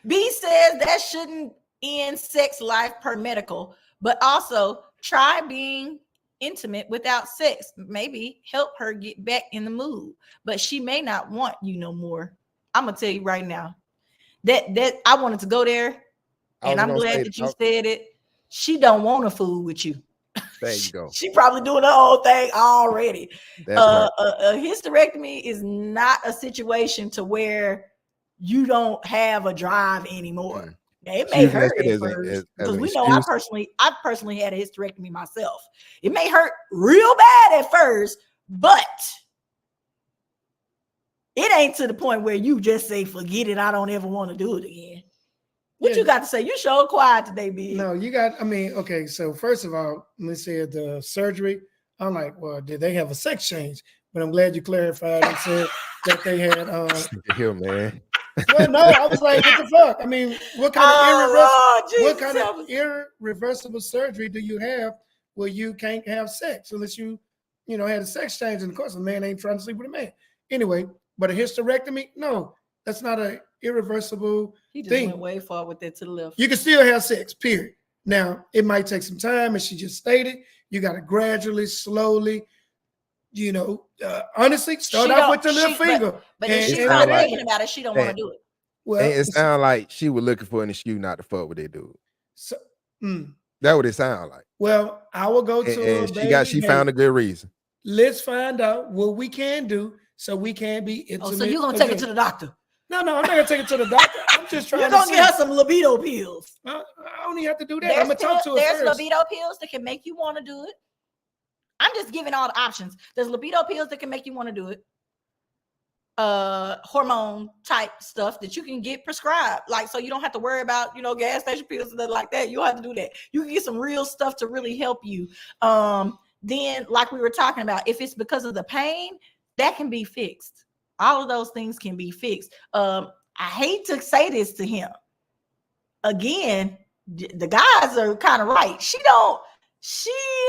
B says that shouldn't end sex life per medical, but also try being intimate without sex. Maybe help her get back in the mood, but she may not want you no more. I'm gonna tell you right now that I wanted to go there, and I'm glad that you said it. She don't want to fool with you. There you go. She probably doing the whole thing already. A hysterectomy is not a situation to where you don't have a drive anymore. It may hurt at first, because we know I personally had a hysterectomy myself. It may hurt real bad at first, but it ain't to the point where you just say, forget it, I don't ever want to do it again. What you got to say? You so quiet today, B. No, you got, I mean, okay, so first of all, let's say the surgery, I'm like, well, did they have a sex change? But I'm glad you clarified and said that they had here, man. Well, no, I was like, what the fuck? I mean, what kind of irreversible surgery do you have where you can't have sex unless you had a sex change? And of course, a man ain't trying to sleep with a man. Anyway, but a hysterectomy, no, that's not an irreversible he just thing. Went way far with that to the left. You can still have sex, period. Now, it might take some time, as she just stated. You got to gradually, slowly, honestly, start off with the little finger. But if she's not thinking about it, she don't want to do it. Well, it sounds like she was looking for an excuse not to fuck with that dude. So, that what it sounds like. Well, I will go to and she found a good reason. Let's find out what we can do so we can be intimate. Oh, so you're gonna take it to the doctor? No, I'm not gonna take it to the doctor. I'm just trying. You're gonna get her some libido pills. I don't even have to do that. I'm gonna talk to her first. There's libido pills that can make you want to do it. I'm just giving all the options. There's libido pills that can make you want to do it. Hormone type stuff that you can get prescribed, like, so you don't have to worry about gas station pills and stuff like that. You don't have to do that. You can get some real stuff to really help you. Then, like we were talking about, if it's because of the pain, that can be fixed. All of those things can be fixed. I hate to say this to him. Again, the guys are kind of right. She don't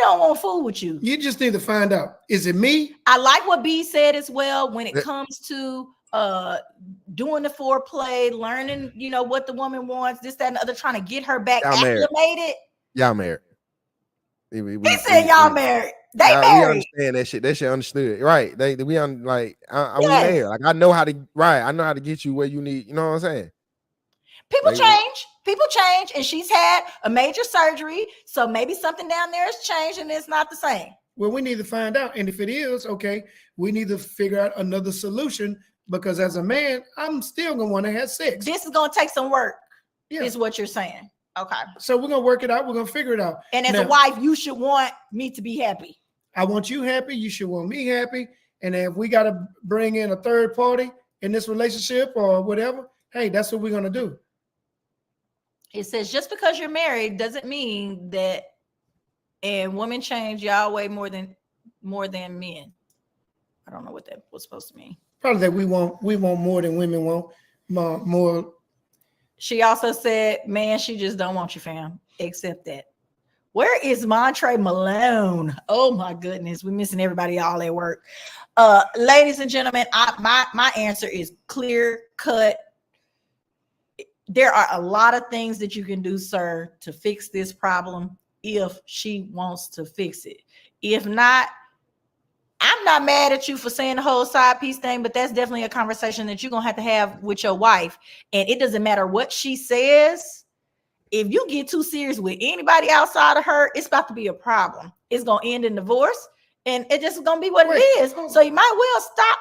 want to fool with you. You just need to find out. Is it me? I like what B said as well when it comes to doing the foreplay, learning, what the woman wants, this, that, and the other, trying to get her back acclimated. Y'all married. He said y'all married. They married. We understand that shit. That shit understood. Right. We there. Like, I know how to get you where you need, you know what I'm saying? People change, and she's had a major surgery, so maybe something down there has changed and it's not the same. Well, we need to find out, and if it is, okay, we need to figure out another solution, because as a man, I'm still gonna want to have sex. This is gonna take some work, is what you're saying. Okay. So we're gonna work it out, we're gonna figure it out. And as a wife, you should want me to be happy. I want you happy, you should want me happy, and if we gotta bring in a third party in this relationship or whatever, hey, that's what we're gonna do. It says just because you're married doesn't mean that, and women change y'all way more than men. I don't know what that was supposed to mean. Probably that we want more than women want. More. She also said, man, she just don't want you, fam. Accept that. Where is Montre Malone? Oh my goodness, we're missing everybody all at work. Ladies and gentlemen, my answer is clear cut. There are a lot of things that you can do, sir, to fix this problem if she wants to fix it. If not, I'm not mad at you for saying the whole side piece thing, but that's definitely a conversation that you're going to have with your wife. And it doesn't matter what she says. If you get too serious with anybody outside of her, it's about to be a problem. It's going to end in divorce, and it just is going to be what it is. So you might well stop.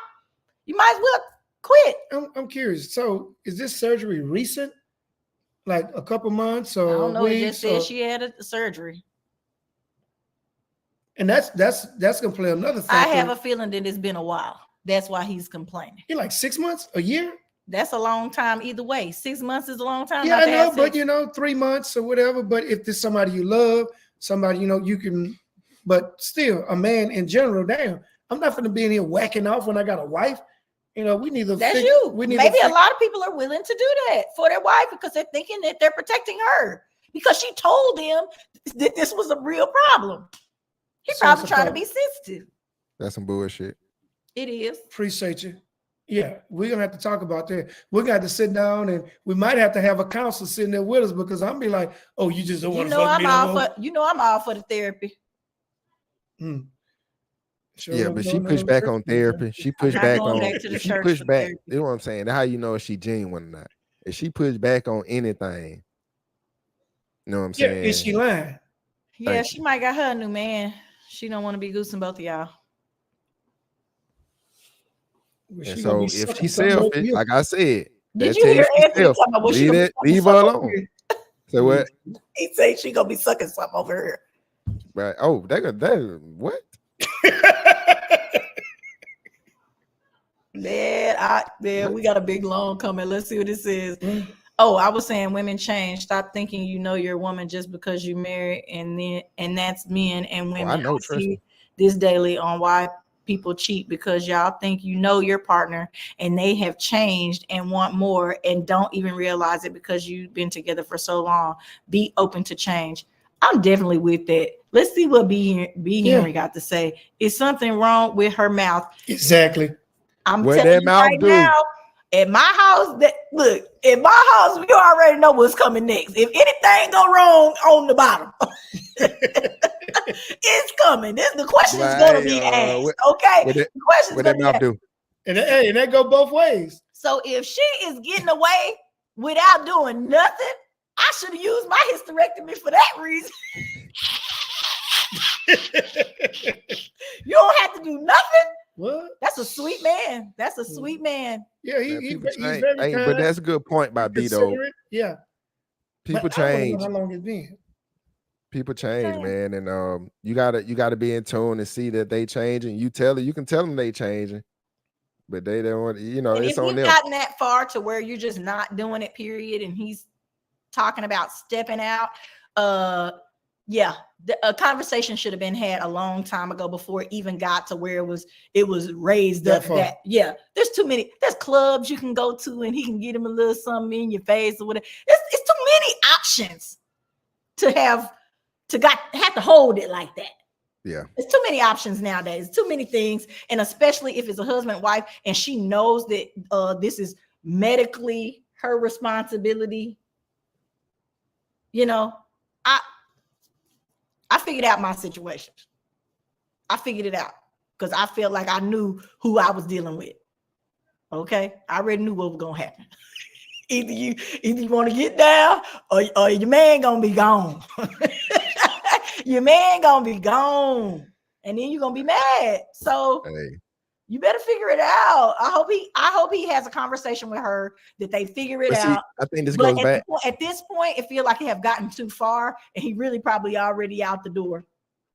You might as well quit. I'm curious. So is this surgery recent? Like a couple months or I don't know. weeks? It just said she had a surgery. And that's gonna play another factor. I have a feeling that it's been a while. That's why he's complaining. You're like 6 months, a year? That's a long time either way. 6 months is a long time. Yeah, I know, but 3 months or whatever. But if there's somebody you love, somebody you can, but still, a man in general, damn, I'm not gonna be in here whacking off when I got a wife. We need to. That's you. Maybe a lot of people are willing to do that for their wife because they're thinking that they're protecting her because she told them that this was a real problem. He probably trying to be sensitive. That's some bullshit. It is. Appreciate you. Yeah, we're gonna have to talk about that. We're gonna have to sit down, and we might have to have a counselor sitting there with us because I'm be like, oh, you just don't want to fuck me no more. I'm all for the therapy. Sure Yeah, enough, but she going to pushed them back church on people, man. therapy. She pushed not back going on. back to the If she church pushed for back, therapy. you know what I'm saying. That's how you know if she genuine or not. If she pushed back on anything, you know what I'm Yeah, saying. is she lying? Yeah, Thank she might got her a new man. She don't want to be goosing both of y'all. Well, And she gonna so be if sucking she's something over selfish, you. like I said, Did that you tell you hear she's Anthony talking about what she Leave gonna it, be leave sucking her something over alone. here? So what? He said she gonna be sucking something over here. Right? Oh, that what? Man, we got a big long comment. Let's see what it says. Mm. Oh, I was saying women change. Stop thinking you know you're a woman just because you married, and that's men and women. I know, I trust see me. this daily on why people cheat, because y'all think you know your partner and they have changed and want more and don't even realize it because you've been together for so long. Be open to change. I'm definitely with that. Let's see what B Henry got to say. Is something wrong with her mouth? Exactly. I'm What telling that you mouth right do? now, at my house, in my house, we already know what's coming next. If anything go wrong on the bottom, it's coming. The question is going to be asked. Okay, What the question is what going that to be mouth asked. do? And that go both ways. So if she is getting away without doing nothing, I should have used my hysterectomy for that reason. You don't have to do nothing. What? That's a sweet man. That's a sweet man. Yeah, Man, he's people very change. kind. But that's a good point by B though. considerate. Yeah. People But I wanna know change. how long it's been. People change, man, and you gotta be in tune and see that they changing. You can tell them they changing, but they don't want. You know, And it's if on you've them. gotten that far to where you're just not doing it, period, and he's talking about stepping out, yeah, a conversation should have been had a long time ago before it even got to where it was raised up. There's too many. There's clubs you can go to, and he can get him a little something in your face or whatever. It's too many options to have to hold it like that. Yeah, there's too many options nowadays. Too many things, and especially if it's a husband and wife, and she knows that this is medically her responsibility. You know, I figured out my situation. I figured it out because I felt like I knew who I was dealing with. Okay, I already knew what was gonna happen. Either you want to get down, or your man gonna be gone. Your man gonna be gone, and then you're gonna be mad. So you better figure it out. I hope he has a conversation with her that they figure it out. I think this goes back. At this point, it feels like he have gotten too far, and he really probably already out the door.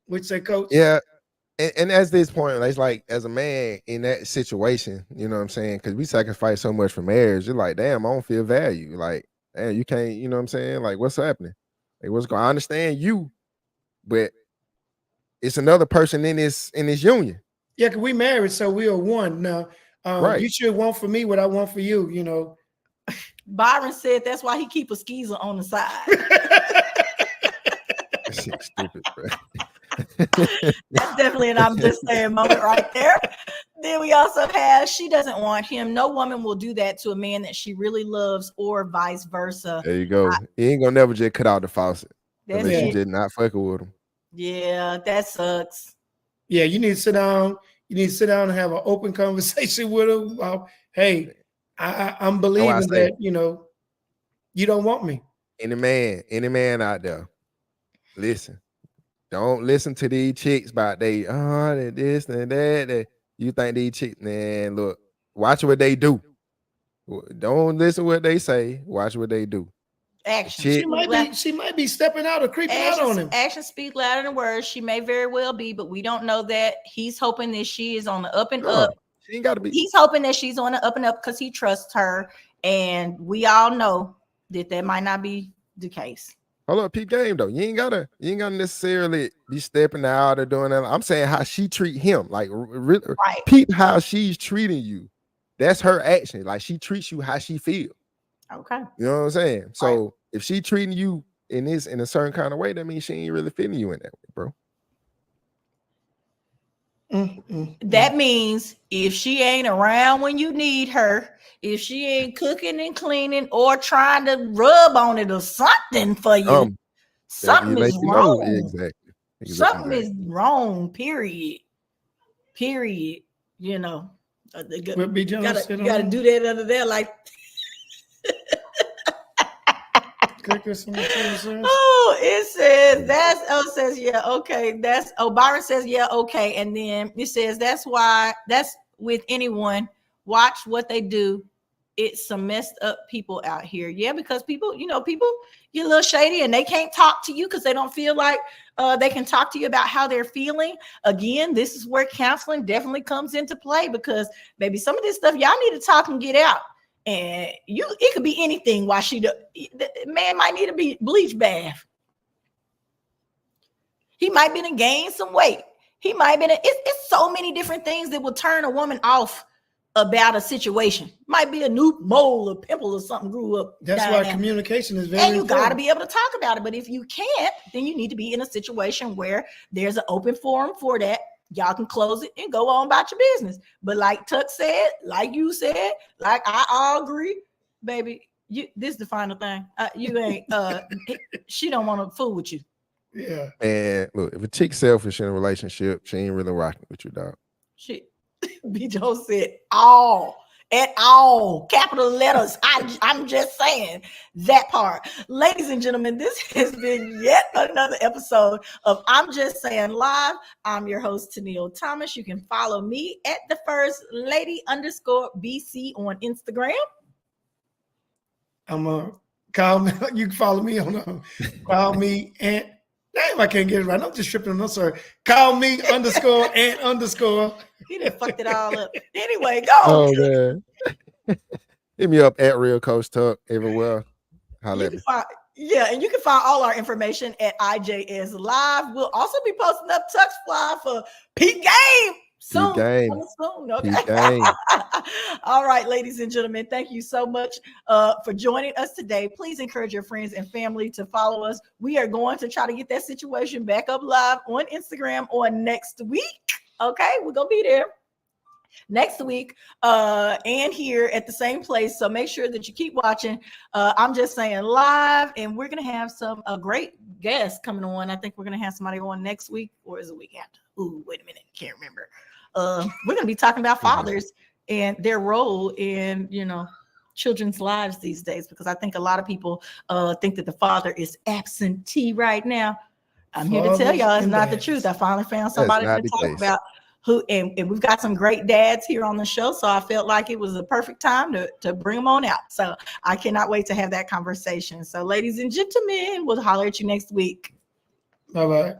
Which say, coach? Yeah. And at this point, it's like as a man in that situation, you know what I'm saying? Because we sacrifice so much for marriage. You're like, damn, I don't feel value. Like, damn, you can't, you know what I'm saying? Like, what's happening? Like, what's going on? I understand you, but it's another person in this union. Yeah, because we married, so we are one now. Right. You should want for me what I want for you, you know. Byron said that's why he keep a skeezer on the side. Stupid, bro. That's definitely an I'm just saying moment right there. Then we also have she doesn't want him. No woman will do that to a man that she really loves, or vice versa. There you go. He ain't gonna never just cut out the faucet unless it. you did not fucking with him. Yeah, that sucks. Yeah, you need to sit down. You need to sit down and have an open conversation with him. Hey, I'm believing that, you know, you don't want me. Any man out there, listen. Don't listen to these chicks about they this and that. You think these chicks, man, look, watch what they do. Don't listen what they say. Watch what they do. Action. She might be stepping out or creeping out on him. Actions speak louder than words. She may very well be, but we don't know that. He's hoping that she is on the up and up. She ain't got to be. He's hoping that she's on the up and up because he trusts her, and we all know that might not be the case. Hold up, peep game though. You ain't gotta necessarily be stepping out or doing that. I'm saying how she treat him. Like really, peep how she's treating you. That's her action. Like she treats you how she feel. Okay. You know what I'm saying? So if she treating you in a certain kind of way, that means she ain't really feeling you in that way, bro. That means if she ain't around when you need her, if she ain't cooking and cleaning or trying to rub on it or something for you, something is wrong. Something is wrong, period. You know, Will B. Jones gotta sit on do that under there like. Oh, it says says yeah, okay. Byron says yeah, okay, and then it says that's with anyone. Watch what they do. It's some messed up people out here. Yeah, because people get a little shady and they can't talk to you because they don't feel like they can talk to you about how they're feeling. Again, this is where counseling definitely comes into play because maybe some of this stuff y'all need to talk and get out. And it could be anything. Why the man might need to be bleach bath. He might be to gain some weight. He might be it's so many different things that will turn a woman off about a situation. Might be a new mole or pimple or something grew up. That's why communication is very important. And you got to be able to talk about it. But if you can't, then you need to be in a situation where there's an open forum for that. Y'all can close it and go on about your business. But like Tuck said, like you said, like I all agree, baby, this is the final thing. You ain't she don't want to fool with you. Yeah. And look, if a chick selfish in a relationship, she ain't really rocking with you, dog. Shit. B. Joe said at all capital letters. I'm just saying that part. Ladies and gentlemen, this has been yet another episode of I'm Just Saying Live. I'm your host, Tennille Thomas. You can follow me at the First Lady _BC on Instagram. Call me. You can follow me on call me and damn, I can't get it right. I'm just tripping. I'm sorry. Call me _and_. He done fucked it all up. Anyway, go. Oh man. Hit me up at Real Coach Tuck everywhere. Holla at me. And you can find all our information at IJS Live. We'll also be posting up Tuck's Fly for Peak Game soon. Okay. Peak Game. All right, ladies and gentlemen, thank you so much for joining us today. Please encourage your friends and family to follow us. We are going to try to get that situation back up live on Instagram on next week. Okay, we're gonna be there next week and here at the same place. So make sure that you keep watching. I'm Just Saying Live, and we're gonna have a great guest coming on. I think we're gonna have somebody on next week, or is it week after? Ooh, wait a minute, can't remember. We're gonna be talking about fathers and their role in children's lives these days, because I think a lot of people think that the father is absentee right now. I'm here to tell y'all it's not the truth. I finally found somebody to talk about and we've got some great dads here on the show. So I felt like it was a perfect time to bring them on out. So I cannot wait to have that conversation. So ladies and gentlemen, we'll holler at you next week. Bye-bye.